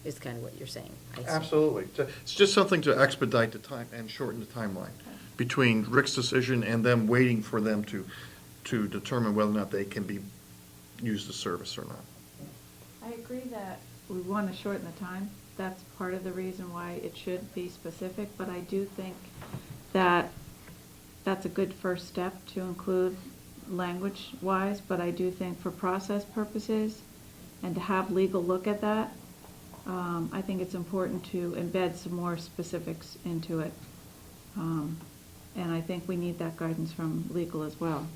is kind of what you're saying, I see. Absolutely. It's just something to expedite the time and shorten the timeline between Rick's decision and them waiting for them to determine whether or not they can be used as service or not. I agree that we want to shorten the time. That's part of the reason why it should be specific, but I do think that that's a good first step to include language-wise, but I do think for process purposes and to have legal look at that, I think it's important to embed some more specifics into it. And I think we need that guidance from legal as well.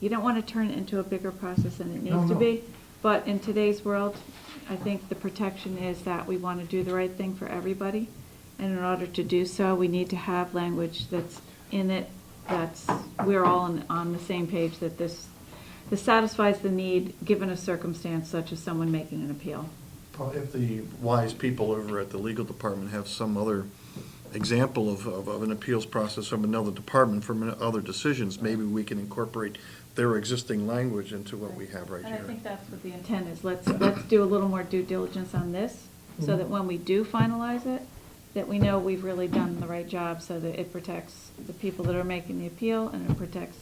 You don't want to turn it into a bigger process than it needs to be, but in today's world, I think the protection is that we want to do the right thing for everybody. And in order to do so, we need to have language that's in it, we're all on the same page, that this satisfies the need, given a circumstance such as someone making an appeal. Well, if the wise people over at the legal department have some other example of an appeals process from another department, from other decisions, maybe we can incorporate their existing language into what we have right And I here. think that's what the intent is. Let's do a little more due diligence on this, so that when we do finalize it, that we know we've really done the right job, so that it protects the people that are making the appeal, and it protects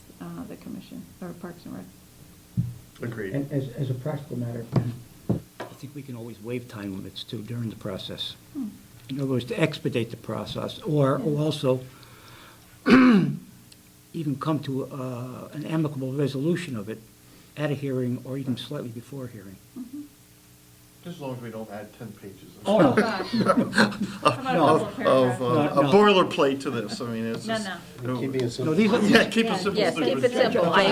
the commission, or Parks and Rec. Agreed. And as a practical matter, I think we can always waive time limits too during the process. In other words, to expedite the process, or also even come to an amicable resolution of it at a hearing or even slightly before a hearing. Just as long as we don't add 10 pages Oh, no. How about a No. couple of paragraphs? a boilerplate to this. I mean, it's No, just. no. Keeping it No, simple. these are, Yeah, keep it simple. Yes, keep it stupid. simple, I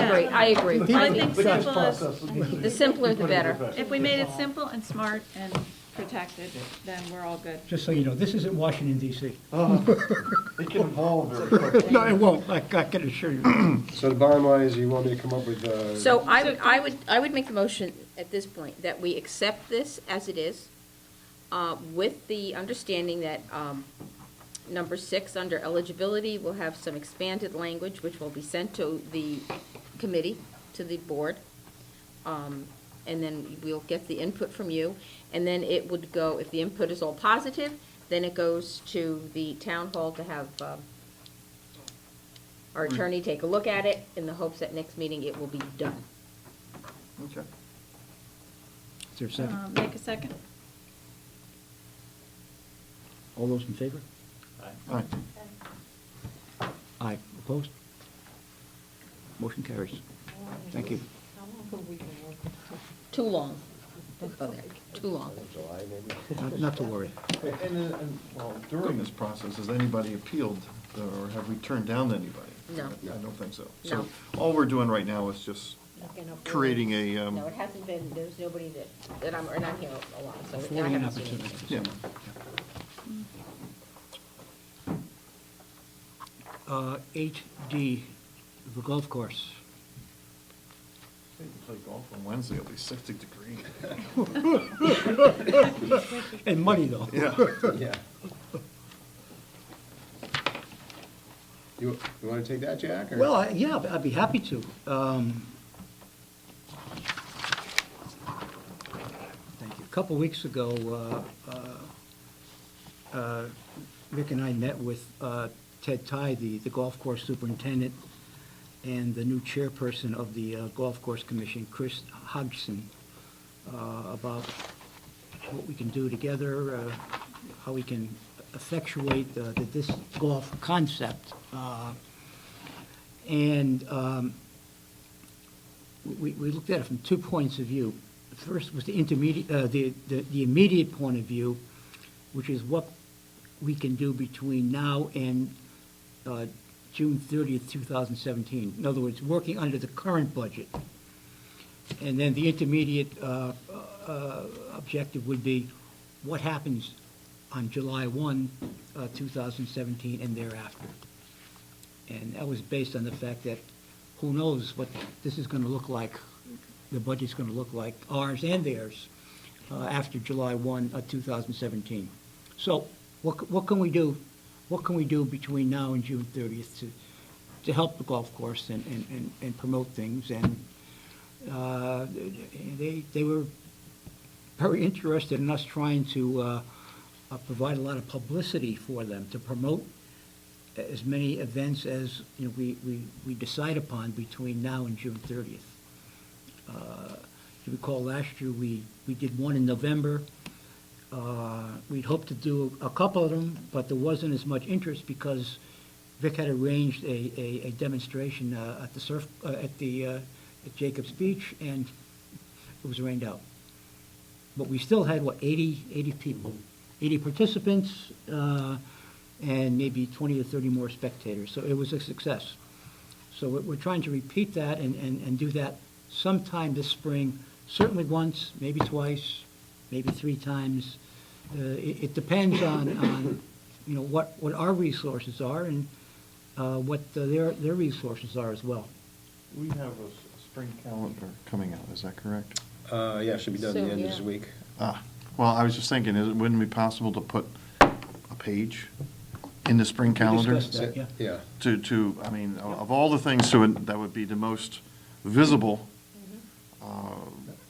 agree. Well, I think simple is, The simpler, the better. if we made it simple and smart and protected, then we're all good. just so you know, this isn't Washington DC. It can evolve very quickly. No, it won't, I can assure you. So the bottom line is, you want me to come up with, So I would make the motion at this point that we accept this as it is, with the understanding that number 6, under eligibility, will have some expanded language, which will be sent to the committee, to the board, and then we'll get the input from you, and then it would go, if the input is all positive, then it goes to the town hall to have our attorney take a look at it in the hopes that next meeting it will be done. Okay. Is there a second? Make a second. All those in favor? All right. Aye. Opposed? Motion carries. Thank you. How long have we been working? Too long. Too long. July, maybe? Not to worry. Well, during this process, has anybody appealed, or have we turned down anybody? No. I don't think so. No. So all we're doing right now is just Looking up creating a, No, it hasn't been, there's nobody that I'm, and I'm here a lot, so I Affording an haven't seen opportunity. anything. yeah. 8D, the golf course. If you play golf on Wednesday, it'll be 60 degrees. And money, though. Yeah. Yeah. You want to take that, Jack? or- Well, yeah, I'd be happy to. Thank you. A couple weeks ago, Rick and I met with Ted Ty, the golf course superintendent, and the new chairperson of the Golf Course Commission, Chris Hodgson, about what we can do together, how we can effectuate this golf concept. And we looked at it from 2 points of view. The first was the intermediate, the immediate point of view, which is what we can do between now and June 30th, 2017. In other words, working under the current budget. And then the intermediate objective would be what happens on July 1, 2017 and thereafter. And that was based on the fact that who knows what this is going to look like, the budget's going to look like, ours and theirs, after July 1, 2017. So what can we do? What can we do between now and June 30th to help the golf course and promote things? And they were very interested in us trying to provide a lot of publicity for them, to promote as many events as we decide upon between now and June 30th. If you recall, last year we did one in November. We'd hoped to do a couple of them, but there wasn't as much interest because Vic had arranged a demonstration at at Jacobs Beach, and it was rained out. But we still had, 80 people, 80 participants, and maybe 20 or 30 more spectators. So it was a success. So we're trying to repeat that and do that sometime this spring, certainly once, maybe twice, maybe 3 times. It depends on what our resources are and what their resources are as well. We have a spring calendar coming out, is that correct? Yeah, it should be done at the end of this Yeah. week. Well, I was just thinking, wouldn't it be possible to put a page in the spring calendar? discussed that, yeah. Yeah. I mean, of all the things that would be the most visible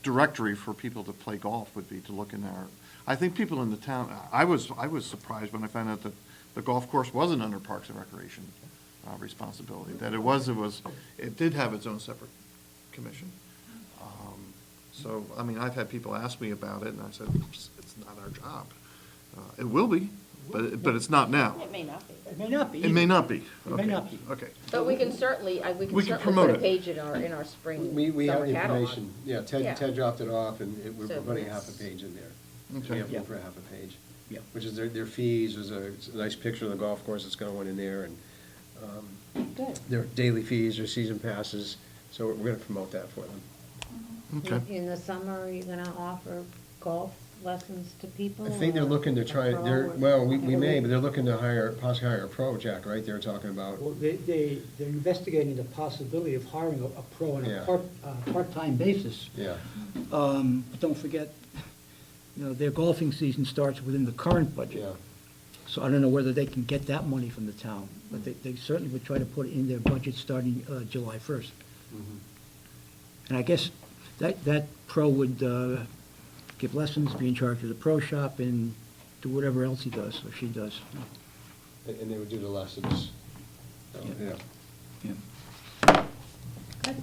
directory for people to play golf would be to look in our, I think people in the town, I was surprised when I found out that the golf course wasn't under Parks and Recreation responsibility, that it did have its own separate commission. So, I mean, I've had people ask me about it, and I said, it's not our job. It will be, but it's not now. It may not be. It may not be. It may not be. It may Okay. not be. Okay. But we can certainly, We can put promote a it. page in our spring We have summer the catalog. information. Yeah, Yeah. Ted dropped it off, and we're So putting yes. half a page in there. Okay. We have Yeah. room for half a page. Yeah. Which is their fees, there's a nice picture of the golf course that's going in there, and Good. their daily fees, their season passes, so we're going to promote that for them. Okay. In the summer, are you gonna offer golf lessons to people? I think they're or looking to a try, pro they're, or- well, we may, but they're looking to possibly hire a pro, Jack, right? They're talking about, Well, they're investigating the possibility of hiring a pro on Yeah. a part-time basis. yeah. But don't forget, their golfing season starts within the current budget. Yeah. So I don't know whether they can get that money from the town, but they certainly would try to put it in their budget starting July 1st. Mhm. And I guess that pro would give lessons, be in charge of the pro shop, and do whatever else he does or she does. And they would do the lessons. So, Yeah. yeah. Yeah. Good.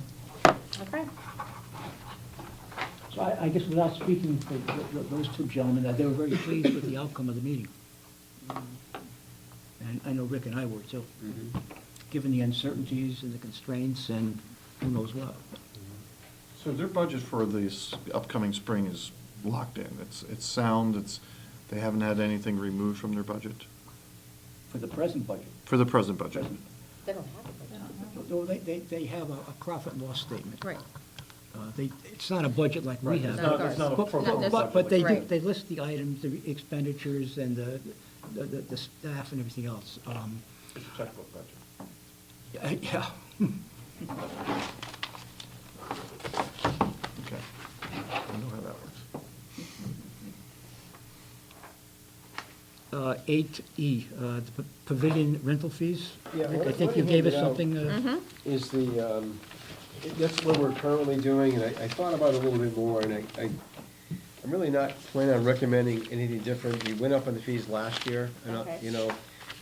Okay. So I guess without speaking for those two gentlemen, they were very pleased with the outcome of the meeting. And I know Rick and I were too, given the uncertainties and the constraints and who knows what. So their budget for this upcoming spring is locked in. It's sound, they haven't had anything removed from their budget? For the present budget. For the present budget? They don't have it. No, they have a profit and loss statement. Right. It's not a budget like we Right, have. it's not a Not pro forma this- budget. But they do, Right. they list the items, the expenditures and the staff and everything else. It's a checkbook budget. Yeah. Okay. I know how that works. 8E, the pavilion rental fees. Yeah, Rick, I what- think what you I gave us handed out- something. Is that's what we're currently doing, and I thought about it a little bit more, and I'm really not planning on recommending anything different. We went up on the fees last year, and, Okay. you know,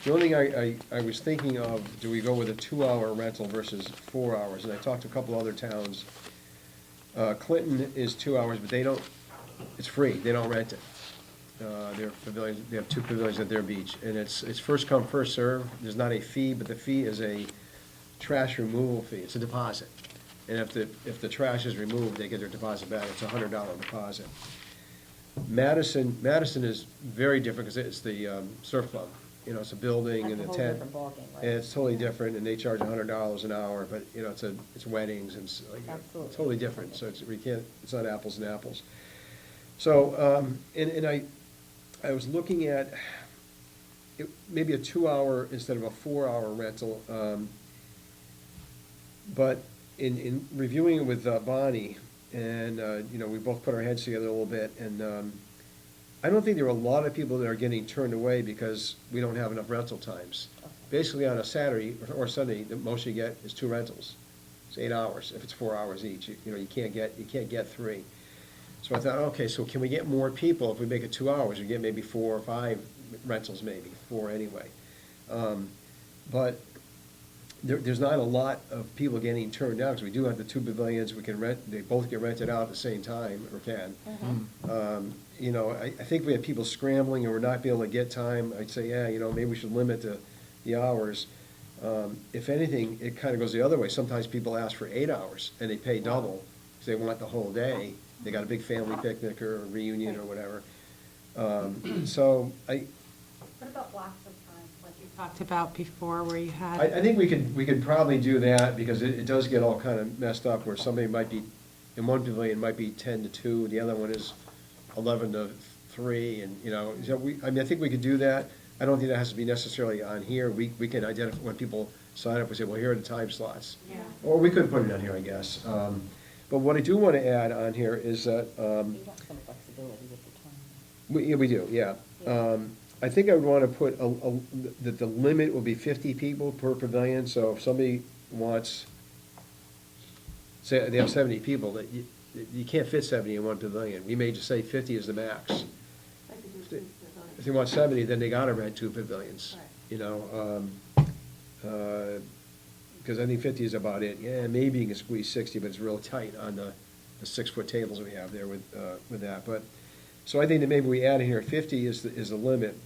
the only thing I was thinking of, do we go with a 2-hour rental versus 4 hours? And I talked to a couple other towns. Clinton is 2 hours, but it's free, they don't rent it. Their pavilions, they have 2 pavilions at their beach, and it's first come, first serve. There's not a fee, but the fee is a trash removal fee, it's a deposit. And if the trash is removed, they get their deposit back, it's a $100 deposit. Madison is very different, because it's the surf club, you know, it's a building and a That's a whole tent. different ballgame, right? And it's totally different, and they charge $100 an hour, but, you know, it's weddings, and it's like, Absolutely. totally different, so it's not apples and apples. So, and I was looking at maybe a 2-hour instead of a 4-hour rental, but in reviewing it with Bonnie, and, you know, we both put our heads together a little bit, and I don't think there are a lot of people that are getting turned away because we don't have enough rental times. Basically, on a Saturday or Sunday, the most you get is 2 rentals. It's 8 hours, if it's 4 hours each, you know, you can't get 3. So I thought, okay, so can we get more people if we make it 2 hours? We get maybe 4 or 5 rentals, maybe 4 anyway. But there's not a lot of people getting turned down, because we do have the 2 pavilions, we can rent, they both get rented out at the same time, or can. You know, I think we have people scrambling and we're not being able to get time. I'd say, yeah, you know, maybe we should limit the hours. If anything, it kind of goes the other way. Sometimes people ask for 8 hours and they pay double, because they want the whole day. They got a big family picnic or a reunion or whatever. So What about blocks of time, like you talked about before, where you had? I think we could probably do that, because it does get all kind of messed up, where somebody might be, in one pavilion might be 10 to 2, the other one is 11 to 3, and, you know, I mean, I think we could do that. I don't think that has to be necessarily on here. We can identify, when people sign up, we say, well, here are the time slots. Yeah. Or we could put it on here, I guess. But what I do want to add on here is that, You want some flexibility with the time. we do, yeah. I think I would want to put that the limit will be 50 people per pavilion, so if somebody wants, say, they have 70 people, that you can't fit 70 in one pavilion. We may just say 50 is the max. If they want 70, then they gotta rent 2 pavilions, you know, because I think 50 is about it. Yeah, maybe you can squeeze 60, but it's real tight on the 6-foot tables we have there with that. But, so I think that maybe we add in here 50 is the limit.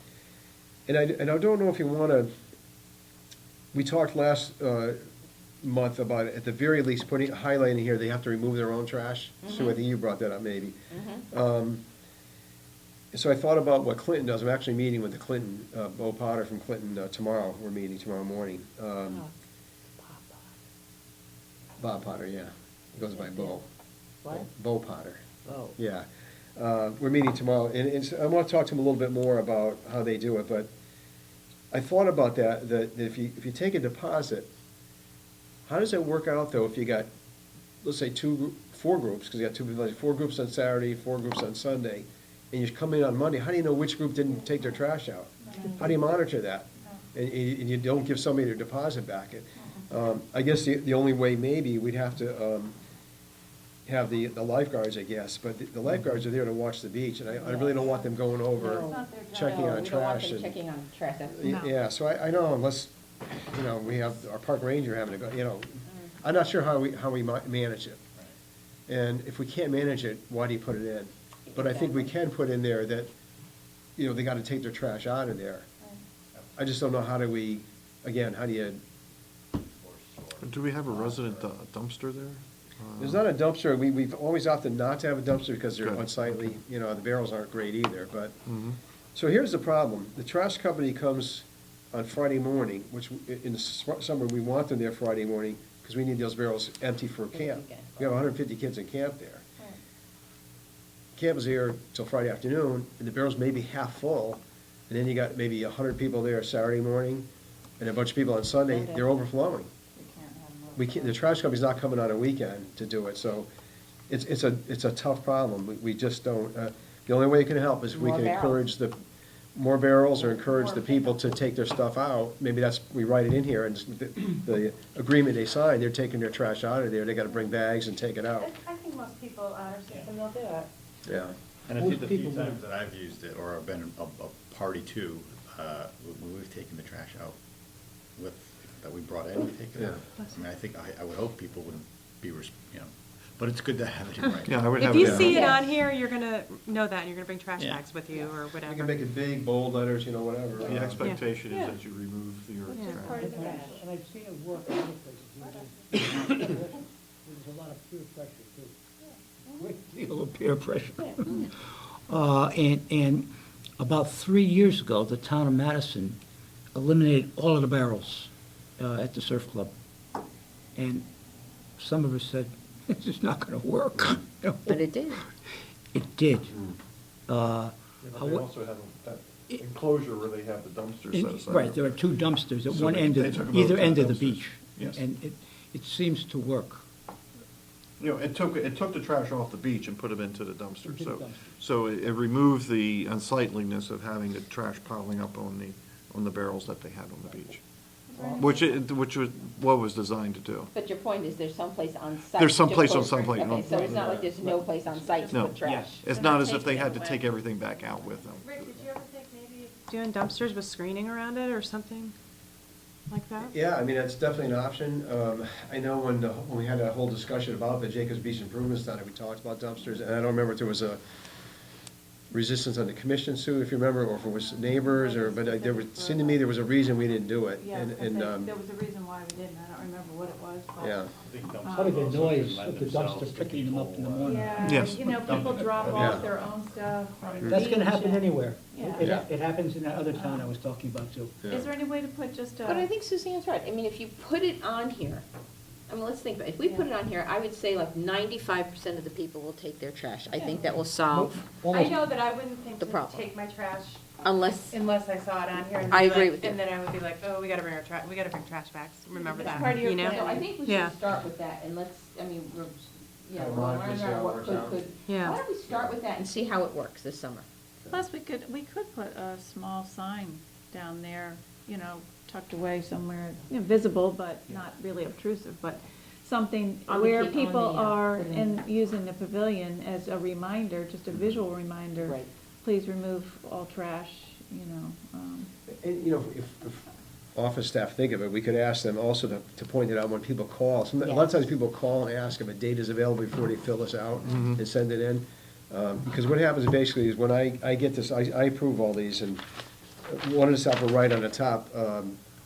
And I don't know if you want to, we talked last month about, at the very least, highlighting here, they have to remove their own trash. Sue, I think you brought that up maybe. So I thought about what Clinton does. I'm actually meeting with the Clinton, Bo Potter from Clinton tomorrow. We're meeting tomorrow morning. Bob Potter, yeah. He goes by Bo. What? Bo Potter. Oh. Yeah. We're meeting tomorrow, and I want to talk to him a little bit more about how they do it, but I thought about that if you take a deposit, how does it work out, though, if you got, let's say, 4 groups, because you got 2 pavilions, 4 groups on Saturday, 4 groups on Sunday, and you come in on Monday, how do you know which group didn't take their trash out? How do you monitor that? And you don't give somebody their deposit back. I guess the only way, maybe, we'd have to have the lifeguards, I guess, but the lifeguards are there to watch the beach, and I really don't want them going over, No. checking No, on we don't want trash. them and- checking on trash. That's- No. Yeah, so I know, unless you know, we have our park ranger having to go, you know, I'm not sure how we might manage it. And if we can't manage it, why do you put it in? But I think we can put in there that, you know, they gotta take their trash out of there. I just don't know how do you, Do we have a resident dumpster there? there's not a dumpster, we've always opted not to have a dumpster because they're Good. unsightly, you know, the barrels aren't great either, but. Mhm. So here's the problem, the trash company comes on Friday morning, which in the summer, we want them there Friday morning, because we need those barrels empty for camp. We have 150 kids in camp there. Camp is here till Friday afternoon, and the barrels may be half full, and then you got maybe 100 people there Saturday morning, and a bunch of people on Sunday, they're overflowing. We can't, the trash company's not coming on a weekend to do it, so it's a tough problem. We just don't, the only way it can help is we More can barrels. encourage more barrels or encourage the people to take their stuff out. Maybe we write it in here, and the agreement they sign, they're taking their trash out of there, they gotta bring bags and take it out. I think most people on our system, they'll do it. Yeah. And I Most think the few people would. times that I've used it, or I've been a party to, when we've taken the trash out that we brought in, we take it out. I mean, I think, I would hope people wouldn't be, you know, but it's good to have it in writing. Yeah, I would If have you it. see it Yeah. on here, you're gonna know that, and you're gonna bring trash Yeah. bags with you, or You whatever. can make it big, bold letters, you know, whatever. The expectation Yeah. is that you remove your Yeah. trash. And I've seen it work in other places. There's a lot of peer pressure, too. Great deal of peer pressure. And about 3 years ago, the town of Madison eliminated all of the barrels at the surf club. And some of us said, this is not gonna work. But it did. It did. Yeah, but they also have that enclosure where they have the dumpsters set aside. Right, there are two dumpsters at So one end they of, took them either over to end of the dumpsters. beach. Yes. And it seems to work. You know, it took the trash off the beach and put them into the dumpster, Into the so, dumpster. so it removed the unsightliness of having the trash piling up on the barrels that they had on the beach. Which was what was designed to do. But your point is, there's someplace on site. There's some to place put- on some place. Okay, so it's not like there's no place on site to No. put trash. It's not as if they had to take everything back out with them. Rick, did you ever think maybe doing dumpsters with screening around it, or something like that? Yeah, I mean, that's definitely an option. I know when we had a whole discussion about the Jacobs Beach Improvements Center, we talked about dumpsters, and I don't remember if there was a resistance on the commission, Sue, if you remember, or if it was neighbors, but seemed to me there was a reason we didn't do it. Yeah, And there was a reason why we didn't, I don't remember what it was, but. yeah, Probably the noise of the dumpster picking them up in the morning. Yeah, Yes. you know, people drop Yeah. off their own stuff from the That's gonna beach happen and- anywhere. Yeah. Yeah. It happens in that other town I was talking about, too. yeah. Is there any way to put just a? But I think Suzanne's right. I mean, if you put it on here, I mean, let's think about it. If we put it on here, I would say like 95% of the people will take their trash. I think that will solve, I Almost- know that I wouldn't think The to problem. take my trash unless, unless I saw it on here. And I be agree like- with you. And then I would be like, oh, we gotta bring we gotta bring trash bags, remember that's that, part of your you know? plan. So I think we Yeah. should start with that and let's, I mean, we're, you know, Kind of we're monitor, learning see how it what works could, out. Yeah. Why don't we start with that and see how it works this summer? Plus, we could put a small sign down there, you know, tucked away somewhere. Visible, but not really obtrusive, but something On the where key- on people the, are pavilion. and using the pavilion as a reminder, just a visual reminder. Right. Please remove all trash, you know, And, you know, if office staff think of it, we could ask them also to point it out when people call. A lot of Yes. times people call and ask if a date is available before they fill this out and send it in. Because what happens basically is when I get this, I approve all these, and one of the stuff will write on the top,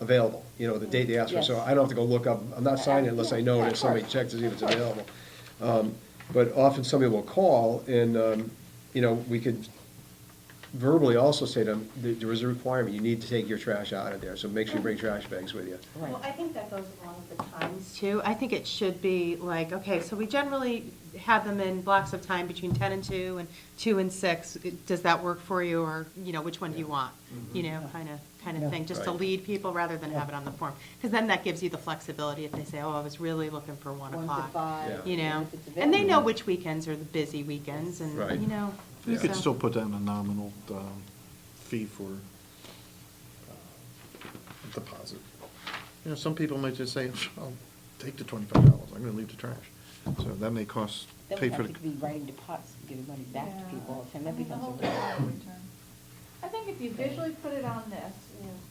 available, you know, the date they ask for. So Yes. I don't have to go look up, I'm not signing it unless I know Yeah, that of somebody course. checked to see if it's available. But often somebody will call and, you know, we could verbally also say to them, there is a requirement, you need to take your trash out of there, so make sure you bring trash bags with you. Well, I think that goes along with the times too. I think it should be like, okay, so we generally have them in blocks of time between 10 and 2 and 2 and 6. Does that work for you, or, you know, which one do you want? You know, kind Yeah. of thing, just to Right. lead people rather than have it on the form. Because then that gives you the flexibility if they say, oh, I was really looking for 1 1 to o'clock. 5. You know, if it's and they know available. which weekends are the busy weekends, and, Right. you know. You could so- still put down a nominal fee for deposit. You know, some people might just say, I'll take the $25, I'm gonna leave the trash. So that may cost, Then pay we for have the. to be writing deposits, giving money back to people all the time. That becomes a I think if you visually put it on this,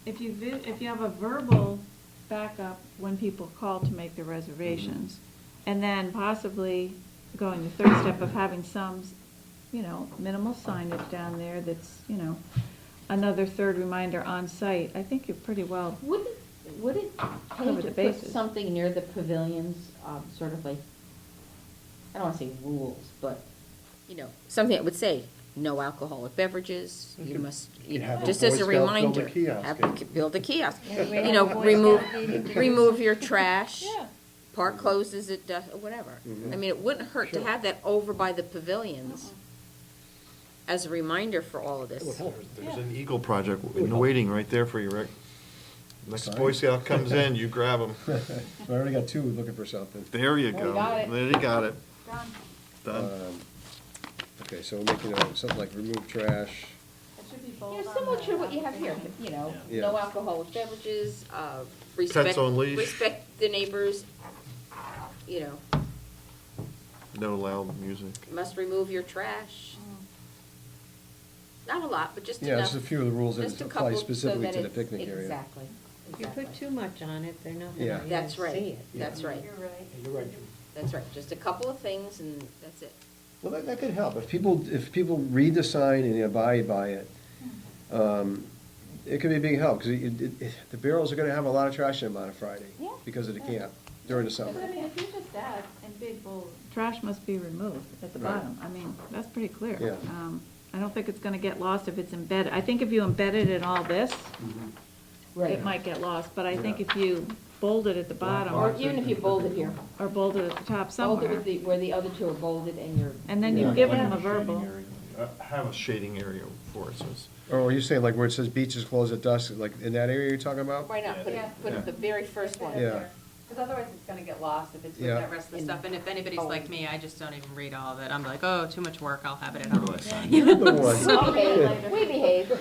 if you have a verbal backup when people call to make their reservations. And then possibly going the third step of having some, minimal signage down there that's, another third reminder on site. I think you're pretty well, Would it pay Cover to the put bases. something near the pavilions, sort of like, I don't wanna say rules, but, something that would say, no alcoholic beverages, you must, have a just as Boy a Scout build a reminder. kiosk. Build a kiosk. Yeah, we have a Boy Remove, Scout meeting to remove your trash. Yeah. Park closes at dusk, whatever. I mean, it wouldn't hurt to have that over by the pavilions as a reminder for all of this. There's an Eagle project in the waiting right there for you, Rick. Next Sorry? Boy Scout comes in, you grab him. I already got two looking for something. There you We go. got it. There you got it. done. Done. Okay, so we're making something like remove trash. It should be bold on Similar the to what you have here, application. Yeah. no alcoholic beverages, respect. Pets on leash. Respect the neighbors, No loud music. must remove your trash. Not a lot, but just Yeah, enough. there's a few of the rules that Just a apply couple so specifically that to the it's- picnic area. Exactly. If you put too much on it, they're not Yeah. gonna That's even right, see it. that's right, You're right, Judy. that's right. Just a couple of things and that's it. Well, that could help. If people read the sign and abide by it, it could be a big help, because the barrels are gonna have a lot of trash in them on a Friday. Yeah. Because of the camp during the summer. But I mean, if you just add in big bold, trash must be removed at the Right. bottom, I mean, that's pretty clear. Yeah. I don't think it's gonna get lost if it's embedded, I think if you embedded it in all this, it might get lost, but I think Yeah. if you bold it at the bottom, Or even if you bold it here. or bold it at the top Bold it somewhere, with where the other two are bolded and you're. and then Yeah. you've given Yeah. them a verbal. Have a shading area for it, so it's. Or are you saying like where it says beaches close at dusk, like in that area you're talking about? Why not put it, Yeah. put it the very first one? Yeah. Because otherwise it's gonna get lost if it's with Yeah. that rest of the stuff, and if anybody's Oh. like me, I just don't even read all of it, I'm like, oh, too much work, I'll have it at home. You're the one. We behave.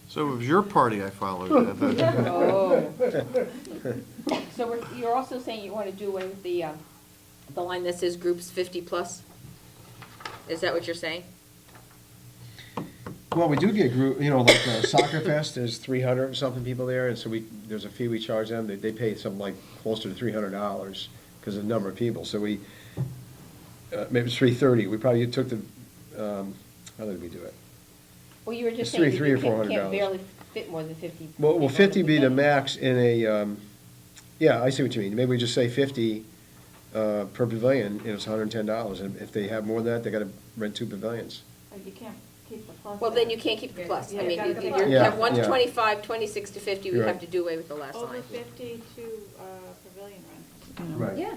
So it was your party I followed. Oh. So you're also saying you want to do away with the line that says groups 50 plus? Is that what you're saying? Well, we do get group, like Soccer Fest, there's 300 and something people there, and so there's a fee we charge them, they pay something like closer to $300 because of the number of people, so maybe it's 330, we probably took the, how did we do it? Well, you were It's just saying that $300 or you can't $400. barely fit more than 50. Well, people 50 in be the pavilion. max in a, yeah, I see what you mean, maybe we just say 50 per pavilion, and it's $110, and if they have more than that, they gotta rent 2 pavilions. You can't keep the plus. Well, then you can't keep the plus. I Yeah, mean, you gotta go you Yeah, have 1 to yeah. 25, 26 to 50, we Right. have to do away with the last Over line. 50 to pavilion rent. Right. Yeah,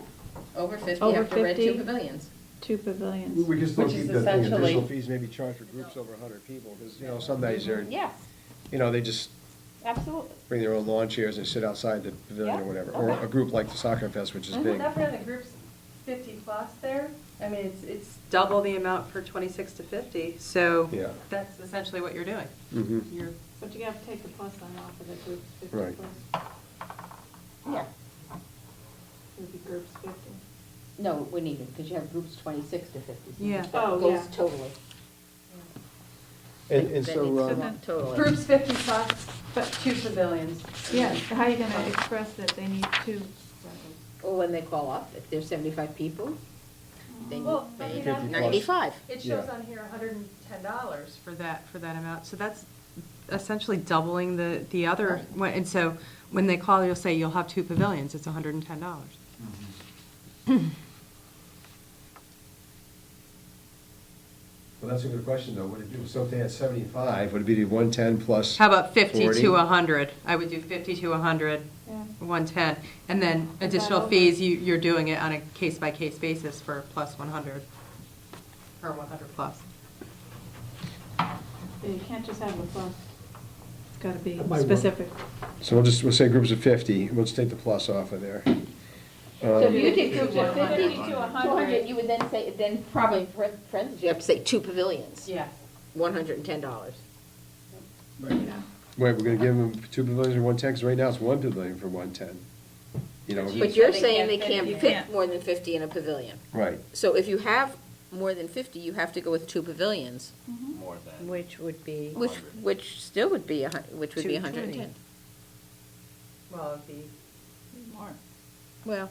over 50, you Over have to rent 2 50. pavilions. 2 pavilions. We can still Which keep is the thing, additional essentially- fees maybe charged for groups over 100 people, because, some days they're, Yes, they just absolutely. bring their own lawn chairs and sit outside the pavilion or Yeah, whatever. Or okay. a group like the Soccer Fest, which is big. Definitely the group's 50 plus there, I mean, it's double the amount for 26 to 50, so Yeah. that's essentially what you're doing. Mhm. You're But you have to take the plus on off of the groups 50 Right. plus. Yeah. It would be groups 50. No, we need it, because you have groups 26 to 50. so Yeah. that Oh, goes yeah. totally. And Then so, it's then- totally. Groups 50 plus, but 2 pavilions. Yeah, how are you gonna express that they need 2 rentals? Or when they call up, if there's 75 people, then you Well, I pay mean, 50 plus. 95. It Yeah. shows on here $110 for that amount, so that's essentially doubling the other, and so when they call, you'll say you'll have 2 pavilions, it's $110. well, that's a good question, though. Would it do, so if they had 75, would it be 110 plus? How about 50 40? to 100? I would do 50 to 100, Yeah. 110, and then additional over. fees, you're doing it on a case-by-case basis for plus 100, or 100 plus. Yeah, you can't just have a plus. It's gotta be Might work. specific. So we'll say groups of 50, we'll just take the plus off of there. So if you did groups of 100 50 to to 100, 100, you would then say, then probably for parentheses, you have to say 2 pavilions, Yeah. $110. Wait, we're gonna give them 2 pavilions or 110, because right now it's 1 pavilion for 110. But you're said they saying they can't can't fit- fit can't. more than 50 in a pavilion. Right. So if you have more than 50, you have to go with 2 pavilions, Which would be, which still would be, which would be 220. 110. Well, it'd be, More. Well,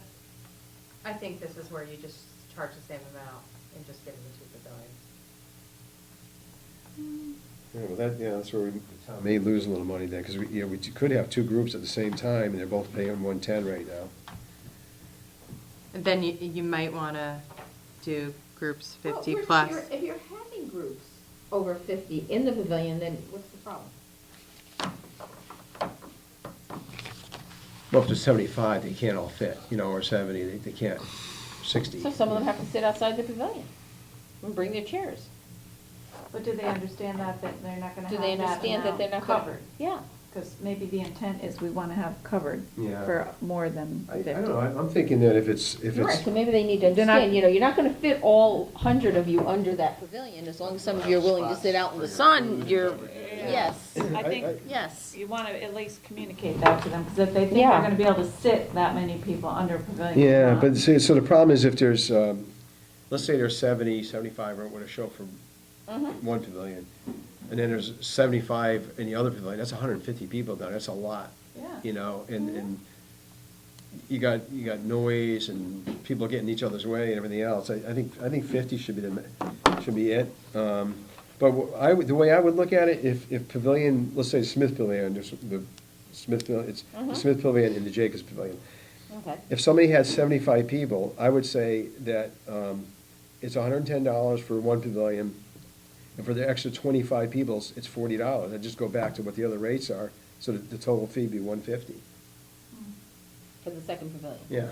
I think this is where you just charge the same amount and just give them the 2 pavilions. Yeah, well, that's where we may lose a little money then, because we could have 2 groups at the same time, and they're both paying 110 right now. And then you might want to do groups 50 well, plus. If you're having groups over 50 in the pavilion, then what's the problem? Well, if there's 75, they can't all fit, or 70, they can't, 60. So some of them have to sit outside the pavilion and bring their chairs. But do they understand that they're not gonna Do have they that understand that they're amount not covered? Yeah. Because maybe the intent is we wanna have covered Yeah. for more than I 50. don't know, I'm thinking that if it's, Right, so maybe they need to They're not- understand, you're not gonna fit all 100 of you under that pavilion, as long as some of you are willing to sit out in the sun, yes, I think yes. you wanna at least communicate that to them, because if they think Yeah. they're gonna be able to sit that many people under a pavilion. Yeah, they're not. but see, so the problem is if there's, let's say there's 70, 75, or want to show up from one pavilion, and then there's 75 in the other pavilion, that's 150 people down, that's a lot. Yeah. And you got noise and people getting in each other's way and everything else. I think 50 should be it. But the way I would look at it, if pavilion, let's say Smith Pavilion, it's the Smith Pavilion and the Jacobs Pavilion. Okay. If somebody has 75 people, I would say that it's $110 for one pavilion, and for the extra 25 people, it's $40. I'd just go back to what the other rates are, so that the total fee be $150. For the second pavilion. Yeah,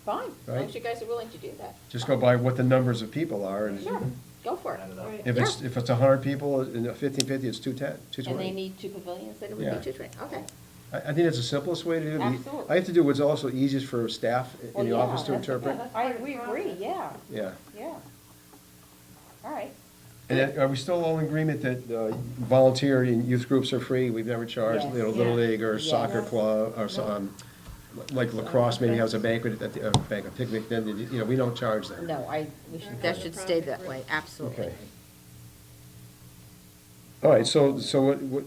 Fine, as long Right. as you guys are willing to do that. just go by what the numbers of people are, and Sure, go for it. if it's 100 people, in a 50/50, it's 210, And 220. they need 2 pavilions, then it would Yeah. be 220, okay. I think that's the simplest way to do it. Absolutely. I have to do what's also easiest for staff Well, in the yeah, office to that's- interpret. We agree, yeah, Yeah. yeah. All right. And are we still all in agreement that volunteer and youth groups are free? We've never charged, Yes. Little League or Yes. soccer club, or like lacrosse maybe has a banquet at the, picnic, then, we don't charge them. No, that should stay that way, absolutely. Okay. All right, so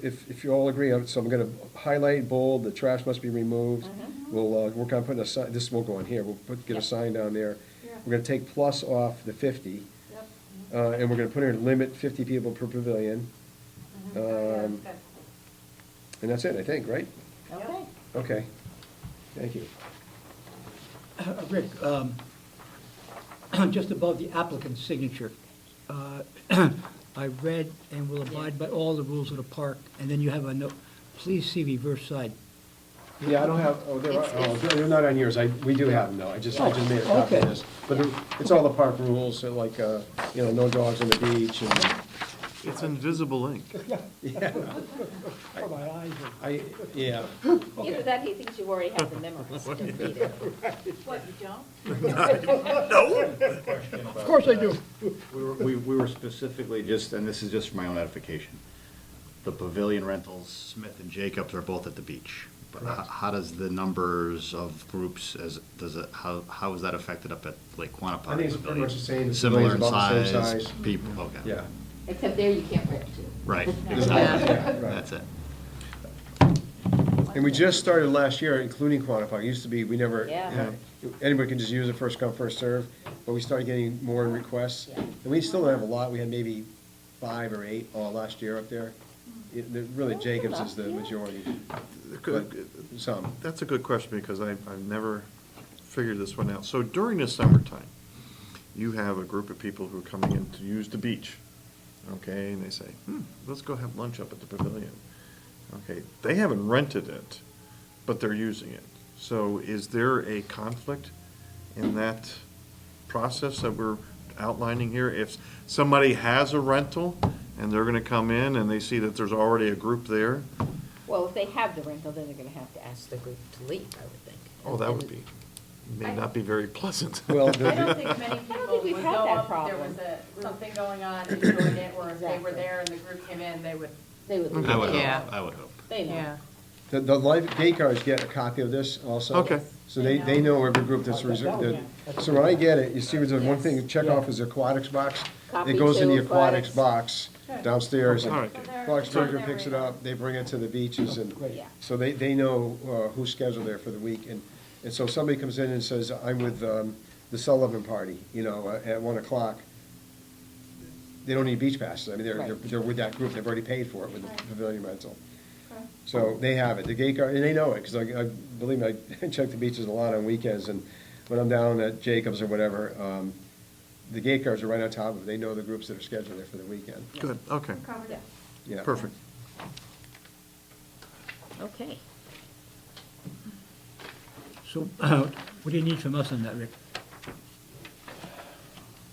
if you all agree, so I'm gonna highlight, bold, the trash must be removed. We'll work on putting a sign, this won't go on here, get a Yep. sign down there. Yeah. We're gonna take plus off the 50. Yep. And we're gonna put in limit 50 people per pavilion. And that's it, I think, right? Okay. Okay. Thank you. Rick, just above the applicant's signature, I read and will abide by all the rules of the park, and then you have a note, please see reverse side. Yeah, I don't have, they're not on yours, we do have them though, I just made a copy of Okay. this. But it's all the park rules, so like, no dogs on the beach and. It's invisible ink. Yeah. For my eyes. Yeah. Either that, he thinks you already have them memorized, just read it. What, you don't? Of course I do. We were specifically just, and this is just for my own edification, the pavilion rentals, Smith and Jacobs are both at the beach. But how does the numbers of groups, how is that affected up at Lake Quantico? I think it's pretty much the same. The Similar in pavilion's about the same size, size. people, okay. Yeah. Except there you can't rent two. Right, Yeah, exactly, right. that's it. And we just started last year, including Quantico. It used to be, we never, Yeah. anybody could just use it, first come, first serve. But we started getting more requests. Yeah. And we still don't have a lot. We had maybe 5 or 8 all last year up there. Really, Jacobs is the majority. But some. That's a good question, because I've never figured this one out. So during the summertime, you have a group of people who are coming in to use the beach, okay? And they say, let's go have lunch up at the pavilion. Okay, they haven't rented it, but they're using it. So is there a conflict in that process that we're outlining here? If somebody has a rental and they're gonna come in and they see that there's already a group there, Well, if they have the rental, then they're gonna have to ask the group to leave, I would think. oh, that would be, may not be very pleasant. Well, I don't think many think people we've would had go that up, there problem. was something going on, and joined it, or if they were Exactly. there and the group came in, they would. They would leave. I would Yeah. hope, I would hope. They know. Yeah. The life gate guards get a copy of this also. Okay. So they know every group that's reserved. So when I get it, you see, there's one thing, check off is aquatics box. Copy It goes in to the aquatics aquatics. box, downstairs. All and right. So they're- Foxburger they're picks it right up, they bring it to the beaches, and Great. Yeah. so they know who's scheduled there for the week. And so if somebody comes in and says, I'm with the Sullivan party, at 1 o'clock, they don't need beach passes. I mean, they're with that group, they've already paid for it with the pavilion rental. So they have it, the gate guard, and they know it, because I believe me, I check the beaches a lot on weekends, and when I'm down at Jacobs or whatever, the gate guards are right on top of it. They know the groups that are scheduled there for the weekend. Good, okay, Yeah. Yeah. perfect. Okay. So, what do you need from us on that, Rick?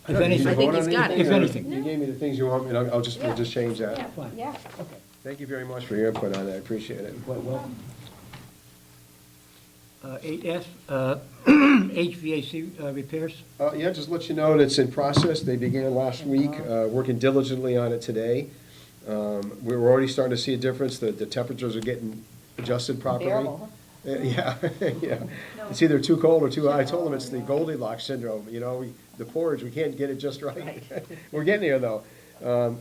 I If don't need to anything. I think vote on he's got it. anything, If or anything. You gave me the things you want, and we'll just change that. Yeah, Fine. yeah. Okay. Thank you very much for your input on that, I appreciate it. Quite well. 8F, HVAC repairs. Yeah, just let you know that it's in process. They began last week, working diligently on it today. We're already starting to see a difference. The temperatures are getting adjusted properly. Bearable, Yeah, yeah. It's either too cold or too hot. I told them it's the Goldilocks syndrome, the porridge, we can't get it just right. We're getting there, though.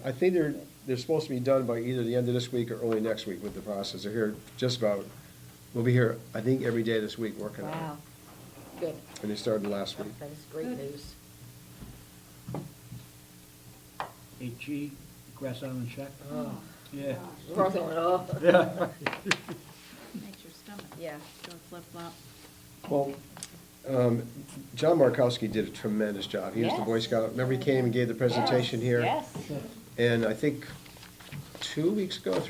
I think they're supposed to be done by either the end of this week or early next week with the process. They're here just about, we'll be here, I think, every day this week working on it. Wow. Good. And they started last week. That is great news. 8G, Grass Island Shack. Yeah. Oh. Yeah. Makes your stomach Yeah. go flip-flop. Well, John Markowski did a tremendous job. He was the Boy Yes. Scout. Remember, he came and gave the presentation here? Yes. And I think 3 weeks ago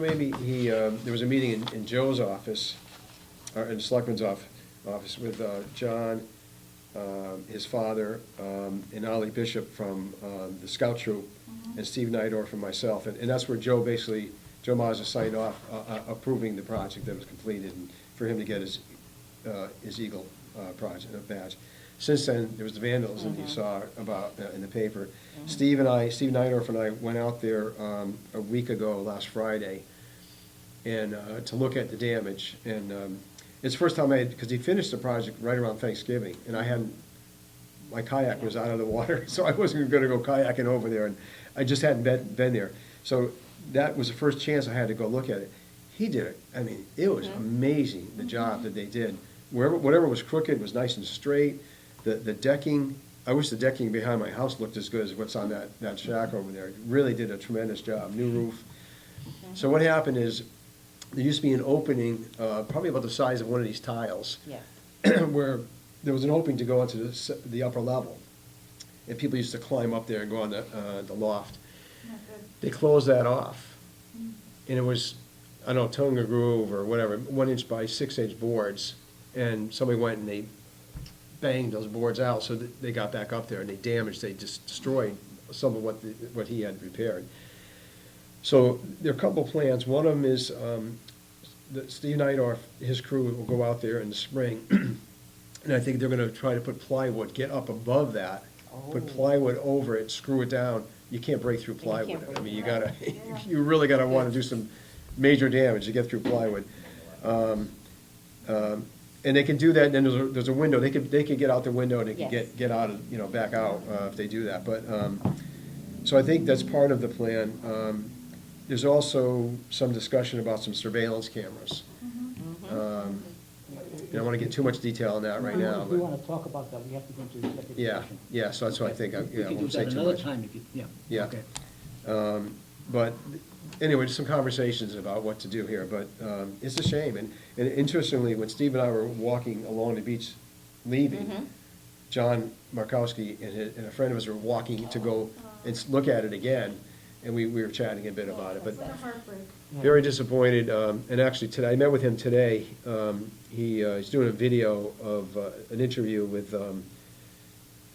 maybe, there was a meeting in Joe's office, or in the Selectman's office with John, his father, and Ollie Bishop from the Scout Troop, and Steve Nidorf and myself. And that's where Joe Mazza signed off approving the project that was completed, and for him to get his Eagle badge. Since then, there was the vandalism you saw about in the paper. Steve Nidorf and I went out there a week ago, last Friday, and to look at the damage. And it's the first time because he finished the project right around Thanksgiving, and my kayak was out of the water, so I wasn't going to go kayaking over there, and I just hadn't been there. So that was the first chance I had to go look at it. He did it. I mean, it was amazing, the job that they did. Whatever was crooked was nice and straight. The decking, I wish the decking behind my house looked as good as what's on that shack over there. It really did a tremendous job, new roof. So what happened is, there used to be an opening, probably about the size of one of these tiles, Yeah. where there was an opening to go into the upper level. And people used to climb up there and go on the loft. They closed that off. And it was, I don't know, tongue or groove or whatever, 1 inch by 6 inch boards. And somebody went and they banged those boards out, so that they got back up there, and they just destroyed some of what he had repaired. So there are a couple plans. One of them is that Steve Nidorf, his crew will go out there in the spring, and I think they're gonna try to put plywood, get up above that, put plywood over it, screw it down. You can't break through plywood. I mean, you gotta, you really gotta wanna do some major damage to get through plywood. And they can do that, and then there's a window, they could get out the window, and they can Yes. get out of, back out, if they do that, but, so I think that's part of the plan. There's also some discussion about some surveillance cameras. I don't wanna get too much detail on that right now, If we but, want to talk about that, we have to go into executive yeah, session. yeah, so that's what I think, I We can do won't say that too another much. time if you, yeah. Yeah. Okay. But anyway, just some conversations about what to do here, but it's a shame. And interestingly, when Steve and I were walking along the beach leaving, John Markowski and a friend of us were walking to go and look at it again, and we were chatting a bit about it, but very disappointed. And actually, today, I met with him today. He's doing a video of an interview with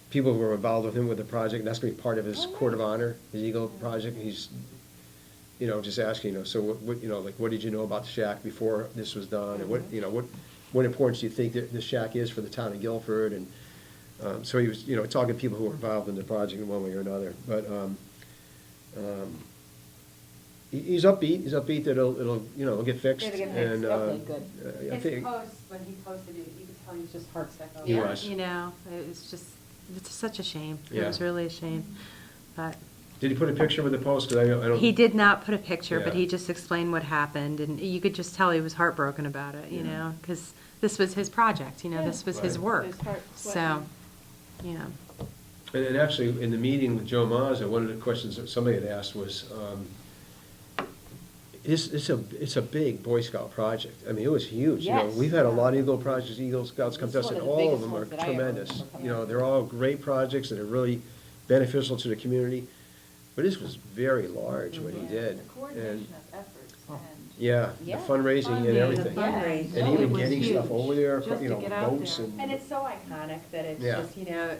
people who were involved with him with the project, and that's going to be part of his Court of Honor, his Eagle project. He's, just asking, so what did you know about the shack before this was done, and what importance do you think that the shack is for the town of Guilford? And so he was, talking to people who were involved in the project in one way or another. But he's upbeat that it'll get fixed. It'll get fixed. And, Okay, good. I His think, post, when he posted it, you could tell he was just heartsick over He it. was. It's such a shame. It Yeah. was really a shame. But Did he put a picture with the post? 'Cause I don't. He did not put a picture, but Yeah. he just explained what happened, and you could just tell he was heartbroken about it, you Yeah. know, because this was his project, you know, this was his Right. work. His heart So, sweating. you know. And actually, in the meeting with Joe Mazza, one of the questions that somebody had asked was, it's a big Boy Scout project. I mean, it was huge, you know. Yes. We've had a lot of Eagle projects, Eagle Scouts This is contest, one and of the all of biggest them are ones that I ever tremendous. remember coming You know, out. they're all great projects that are really beneficial to the community. But this was very large what he did. The And, coordination of efforts and. yeah, the Yeah. fundraising and funding, everything. the fundraising. And It even was getting stuff huge, over there, just you to know, get out boats there. and. And it's so iconic that it's Yeah. just, you know,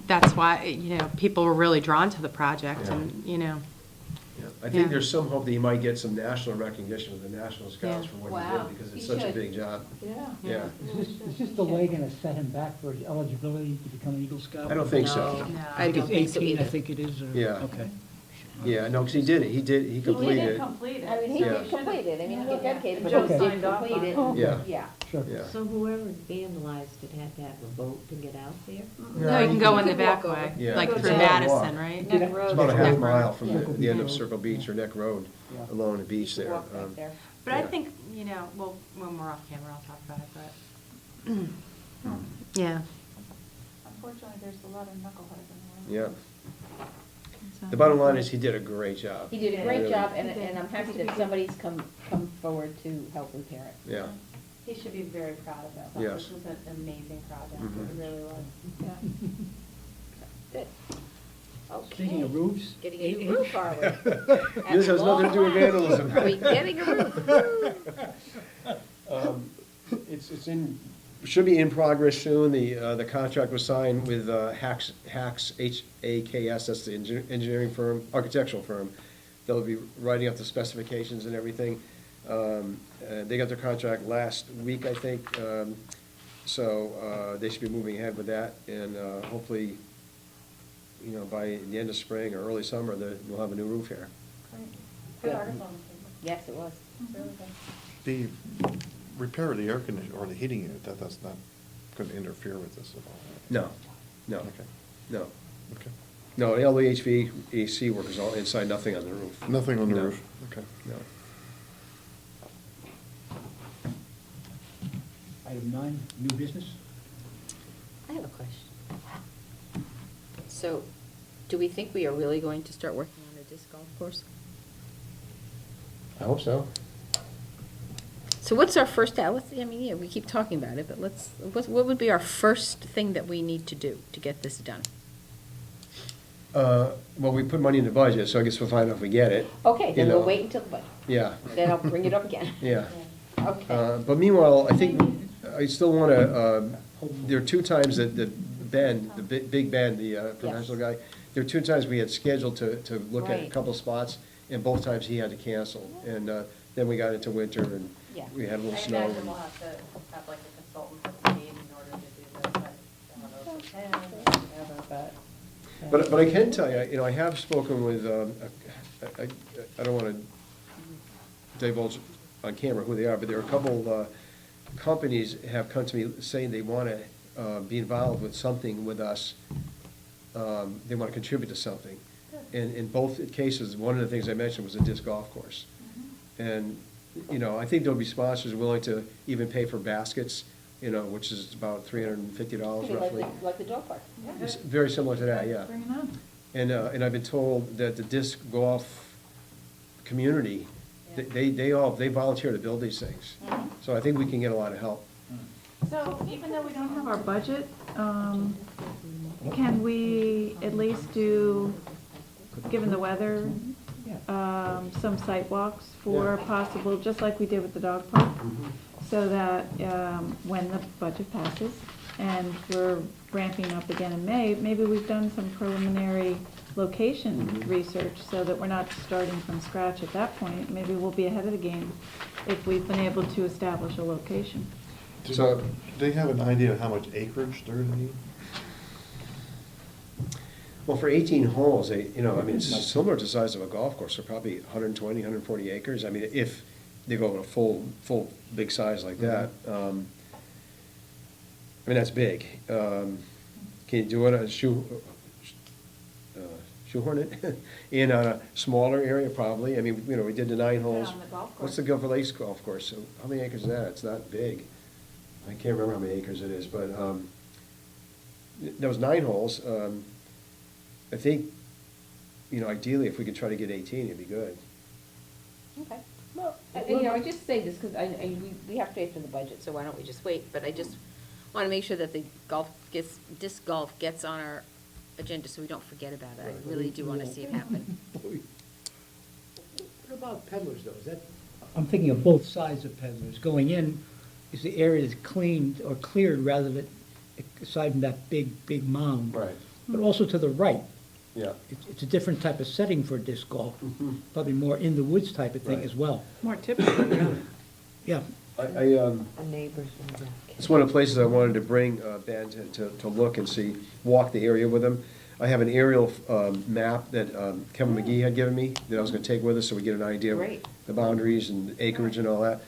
That's why, you know, people were really drawn to the project, Yeah. and, you know. Yeah, I think Yeah. there's some hope that he might get some national recognition with the National Scouts Yeah. for what Wow, he did, because he it's such a should. big job. yeah. Yeah. Is this delay going to set him back for his eligibility to become an Eagle Scout? I don't think so. No. I don't think so 18, I either. think it is, or? Yeah. Okay. Yeah, no, because he did it, he completed it. complete it. I mean, he Yeah. did complete it, I mean, he Yeah. dedicated, but Joe he did signed off on complete it. it. Yeah. Yeah. Sure. Yeah. So whoever vandalized it had to have a boat to get out there? No, you can go in the could back walk way, over. Yeah. like It's through a long Madison, walk. right? Neck It's Road. about a is half Neck mile Road. from Yeah. the end of Circle Beach or Neck Road Yeah. along the beach there. Walk right there. But I Yeah. think, you know, well, when we're off camera, I'll talk about it, but, yeah. Unfortunately, there's a lot of knuckleheads in the Yeah. world. So- The bottom line is he did a great job. He did a great Really. job, and, He did. and I'm happy Just to that be- somebody's come forward to help repair it. Yeah. He should be very proud of that. Yes. This was an amazing project, Mhm. it really was. Yeah. Good. Okay. Speaking of roofs. Getting a new roof, are we? This has nothing to do with vandalism. Are we getting a roof? Woo. It's in, should be in progress soon. The contract was signed with Hacks, H-A-K-S, that's the engineering firm, architectural firm. They'll be writing up the specifications and everything. They got their contract last week, I think, so they should be moving ahead with that, and hopefully, you know, by the end of spring or early summer, we'll have a new roof here. Good article on the paper. Yes, it was. Really good. The repair of the air conditioner, or the heating unit, that's not going to interfere with this at all? No, no, Okay, no. okay. No, the HVAC work is all inside, nothing on the roof. Nothing on the No. roof? Okay. No. Item 9, new business. I have a question. So, do we think we are really going to start working on a disc golf course? I hope so. So what's our first, let's, I mean, yeah, we keep talking about it, but what would be our first thing that we need to do to get this done? Well, we put money in the budget, so I guess we'll find out if we get it. Okay, You then we'll know. wait until the budget. Yeah, Then I'll bring it up again. yeah. Okay. But meanwhile, I think, I still want to, there are 2 times that Ben, the big Ben, the professional guy, there are 2 times we had scheduled to look at a Right. couple spots, and both times he had to cancel. And then we got into winter, and Yeah. we had a little I snow. imagine and- we'll have to have like a consultant at the meeting in order to do this, but I don't know if we can or whatever, but. But I can tell you, I have spoken with, I don't want to divulge on camera who they are, but there are a couple companies have come to me saying they want to be involved with something with us. They want to contribute to something. And in both cases, one of the things I mentioned was a disc golf course. And, I think there'll be sponsors willing to even pay for baskets, which is about $350 Could be roughly. like the dog park. It's very similar to that, yeah. Bring it on. And I've been told that the disc golf community, they volunteer to build these things. So I think we can get a lot of help. So even though we don't have our budget, can we at least do, given the weather, some site walks for possible, just like we did with the dog park? So that when the budget passes and we're ramping up again in May, maybe we've done some preliminary location research so that we're not starting from scratch at that point. Maybe we'll be ahead of the game if we've been able to establish a location. So- Do they have an idea of how much acreage they're going to need? Well, for 18 holes, it's similar to the size of a golf course, so probably 120, 140 acres. I mean, if they go with a full big size like that. That's big. Can you do it on shoehorn it in a smaller area probably. I mean, you know, we did the 9 holes. on the golf What's course. the Guilford Lakes golf course? So how many acres is that? It's not big. I can't remember how many acres it is, but, those 9 holes, I think, you know, ideally, if we could try to get 18, it'd be good. Okay. Well, you know, I just say this because we have to wait for the budget, so why don't we just wait? But I just want to make sure that the disc golf gets on our agenda so we don't forget about it. I really do want to see it happen. What about Penders, though? Is that? I'm thinking of both sides of Penders. Going in, is the area that's cleaned or cleared rather than, aside from that big mound. Right. But also to the right. Yeah. It's a different type of setting for disc golf, probably more in the woods type of thing Right. as well. More typical, yeah. Yeah, A neighbor's in the back. It's one of the places I wanted to bring Ben to look and see, walk the area with him. I have an aerial map that Kevin McGee had given me that I was gonna take with us, so we get an idea of Great. the boundaries and acreage and all that.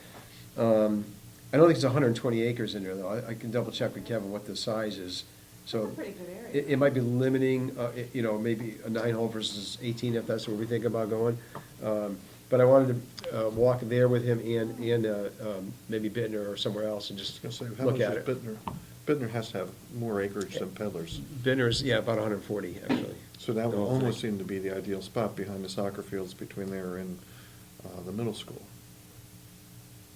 I don't think it's 120 acres in there, though. I can double check with Kevin what the size is. So That's a pretty good area. it might be limiting, you know, maybe a 9 hole versus 18, if that's where we think about going. But I wanted to walk there with him and maybe Bittner or somewhere else and just I was gonna say, how look much at is it. Bittner? Bittner has to have more acreage than Penders. Bittner's, yeah, about 140, actually. So that would The whole almost thing. seem to be the ideal spot behind the soccer fields between there and the middle school.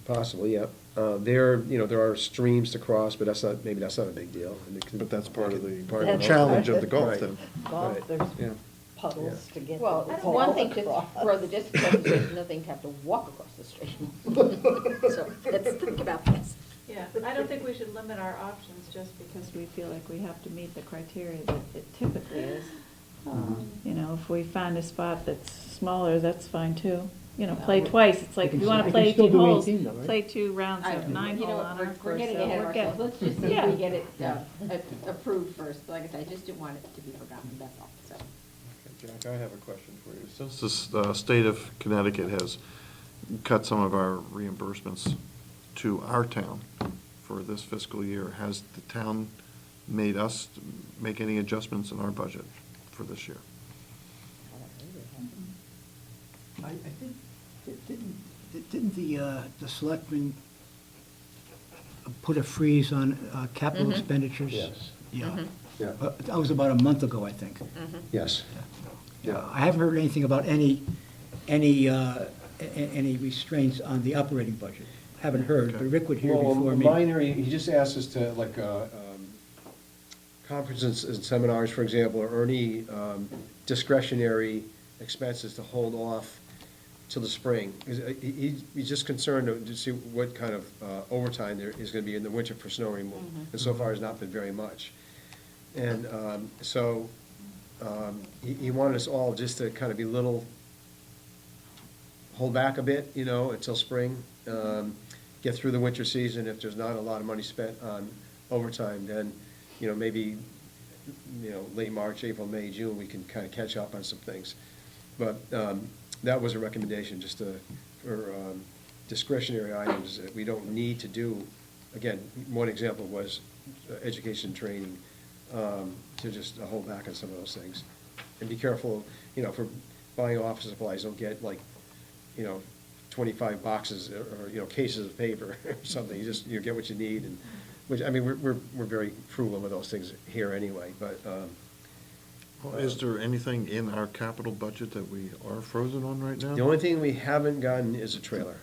Possibly, yeah. There, you know, there are streams to cross, but maybe that's not a big deal. And it can- But that's part of the Part of the challenge of the golf Right. then. Golf, Right. there's Yeah. puddles to get. Well, the it's ball one thing to across. throw the disc across the street, another thing to have to walk across the street. So let's think about this. Yeah, I don't think we should limit our options just because we feel like we have to meet the criteria that it typically is. You know, if we find a spot that's smaller, that's fine too. You know, play twice, it's like, They if can you wanna still- they play can still 2 do holes, 18 though, right? play 2 rounds I of don't know. 9 You know hole what, on we're- our We're course, getting so ahead we're of good. ourselves. Let's just see if Yeah. we get it approved first. Like I said, I just didn't want it to be forgotten, that's all, so. Jack, I have a question for you. Since the state of Connecticut has cut some of our reimbursements to our town for this fiscal year, has the town made us make any adjustments in our budget for this year? I think, didn't the selectmen put a freeze on capital Mhm. expenditures? Yes. Yeah. Mhm. Yeah, That was about a month ago, I think. yes. Yeah, I haven't heard anything about any restraints on the operating budget. Haven't heard, but Rick would hear Well, before me. minor, he just asked us to, like, conferences and seminars, for example, or any discretionary expenses to hold off till the spring. 'Cause, he's just concerned to see what kind of overtime there is gonna be in the winter for snow removal. And so far has not been very much. And so he wanted us all just to kind of be hold back a bit, you know, until spring. Get through the winter season. If there's not a lot of money spent on overtime, then, you know, maybe, you know, late March, April, May, June, we can kind of catch up on some things. But that was a recommendation, just for discretionary items that we don't need to do. Again, one example was education training, to just hold back on some of those things. And be careful, you know, for buying office supplies, don't get like, you know, 25 boxes or, you know, cases of paper or something. You get what you need, and, which, I mean, we're very frugal with those things here anyway, but, Well, is there anything in our capital budget that we are frozen on right now? the only thing we haven't gotten is a trailer.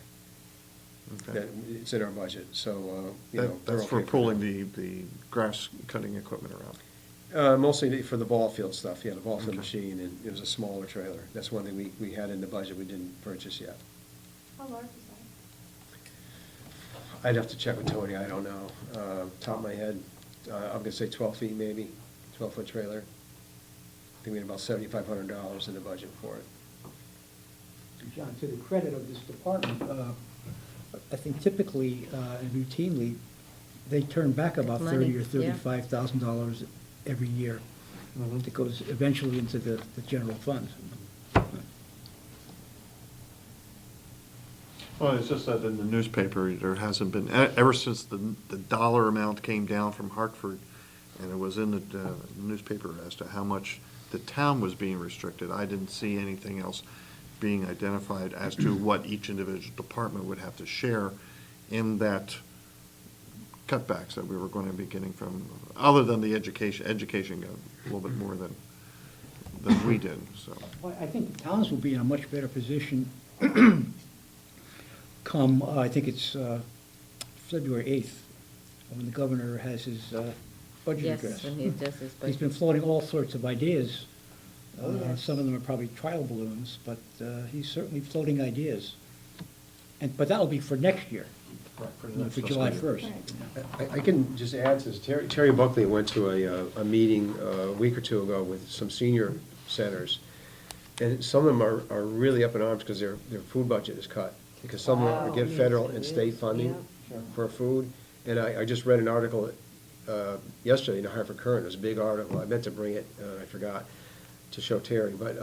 Okay. That, it's in our budget, so, you know. we're That's for okay pulling that. the grass cutting equipment around. Mostly for the ball field stuff, yeah, the ball field Okay. machine, and it was a smaller trailer. That's one thing we had in the budget we didn't purchase yet. How large is I'd have to check with Tony, I don't know. Top of my head, I'm gonna say 12 feet maybe, 12-foot trailer. I think we had about $7,500 in the budget for it. John, to the credit of this department, I think typically and routinely, they turn back about Money, $30,000 or yeah. $35,000 every year. That goes eventually into the general fund. Well, it's just that in the newspaper, there hasn't been, ever since the dollar amount came down from Hartford, and it was in the newspaper as to how much the town was being restricted. I didn't see anything else being identified as to what each individual department would have to share in that cutbacks that we were going to be getting from, other than the education got a little bit more than we did, so. Well, I think the towns will be in a much better position come, I think it's February 8th, when the governor has his budget Yes, address. when he does his He's been budget. floating all sorts of ideas. Oh, yes. Some of them are probably trial balloons, but he's certainly floating ideas. But that'll be for next year, for July 1st. I can just add to this, Terry Buckley went to a meeting a week or two ago with some senior centers, and some of them are really up in arms because their food budget is cut, because some of them get federal and state funding for food. And I just read an article yesterday in the Hartford Courant. It was a big article. I meant to bring it, I forgot to show Terry, but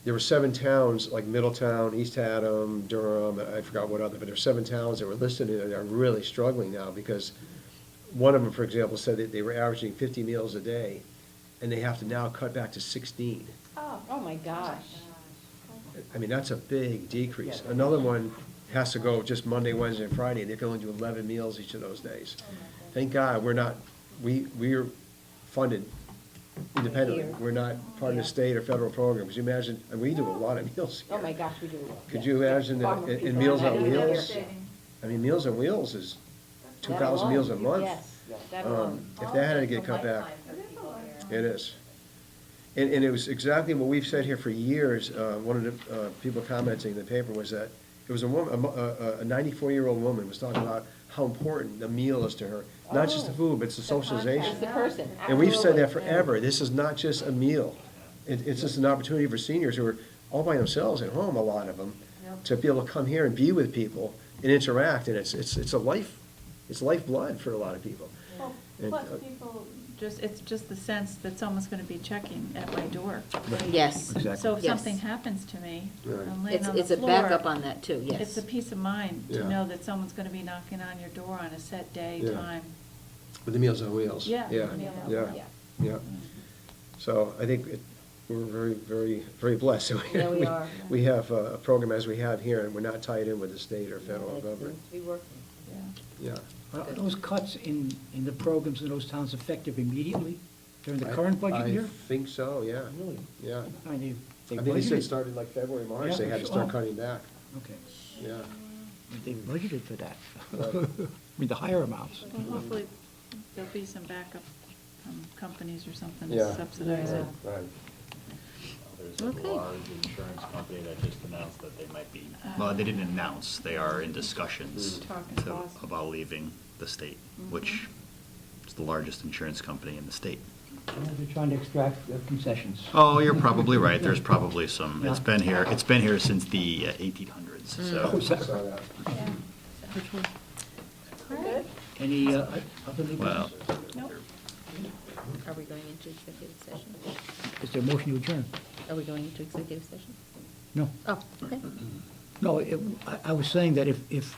there were 7 towns, like Middletown, East Haddam, Durham, I forgot what other, but there were 7 towns that were listed and are really struggling now, because one of them, for example, said that they were averaging 50 meals a day, and they have to now cut back to 16. Oh, my gosh. I mean, that's a big decrease. Another one has to go just Monday, Wednesday, and Friday, and they can only do 11 meals each of those days. Thank God, we're funded independently. We're not part of the state or federal program. Could you imagine, and we do a lot of meals here. Oh, my gosh, we do. Could you imagine that in Meals on Wheels? I mean, Meals on Wheels is 2,000 meals a month. Yes, that alone. If that had to get cut back, it is. And it was exactly what we've said here for years. One of the people commenting in the paper was that it was a woman, a 94-year-old woman was talking about how important the meal is to her. Not just the food, but it's the socialization. It's the person. And we've said that forever. This is not just a meal. It's just an opportunity for seniors who are all by themselves at home, a lot of them, to be able to come here and be with people and interact. And it's lifeblood for a lot of people. And, Plus, people it's just the sense that someone's gonna be checking at my door. Yes. Exactly. So if Yes. something happens to me, Right. I'm laying on the floor. It's a backup on that, too, yes. It's a peace of mind Yeah. to know that someone's gonna be knocking on your door on a set day, Yeah. time. With the Meals on Wheels. Yeah. Yeah, Meals on yeah, Wheels. yeah. So I think we're very, very, very blessed. Yeah, we are. We have a program as we have here, and we're not tied in with the state or federal It government. seems to be working. Yeah. Are those cuts in the programs in those towns effective immediately during the current budget year? I think so, yeah. Really? Yeah. I mean, I think they said budgeted. started like February, March, Yeah, they had to sure. start cutting back. Okay. Yeah. They budgeted for that. Right. I mean, the higher amounts. Well, hopefully, there'll be some backup from companies or something Yeah. to subsidize it. Right. There's Okay. a large insurance company that just announced that they might be, well, they didn't announce, they are in discussions Talking to- costs. about leaving the state, which is the largest insurance company in the state. They're trying to extract concessions. Oh, you're probably right, there's probably some, Yeah. it's been here since the 1800s, Oh, so. is that right? Good. Any other new Well, business? Nope. Are we going into executive session? Is there a motion to adjourn? Are we going into executive session? No. Oh, okay. No, I was saying that if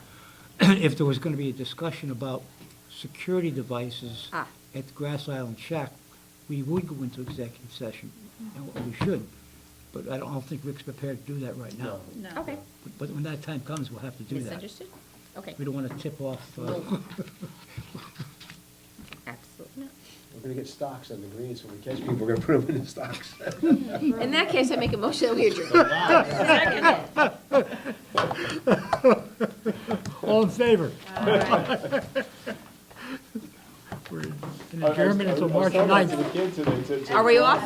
there was going to be a discussion about security devices Ah. at the Grass Island Shack, we would go into executive session, and we should. But I don't think Rick's prepared to do that right now. No. Okay. But when that time comes, we'll have to do that. Misunderstood? Okay. We don't want to tip off. Absolutely not. We're gonna get stocks on the greens, when we catch people, we're gonna put them in the stocks. In that case, I make a motion that we adjourn. All in favor? We're in adjournment until March 9th. Are we off?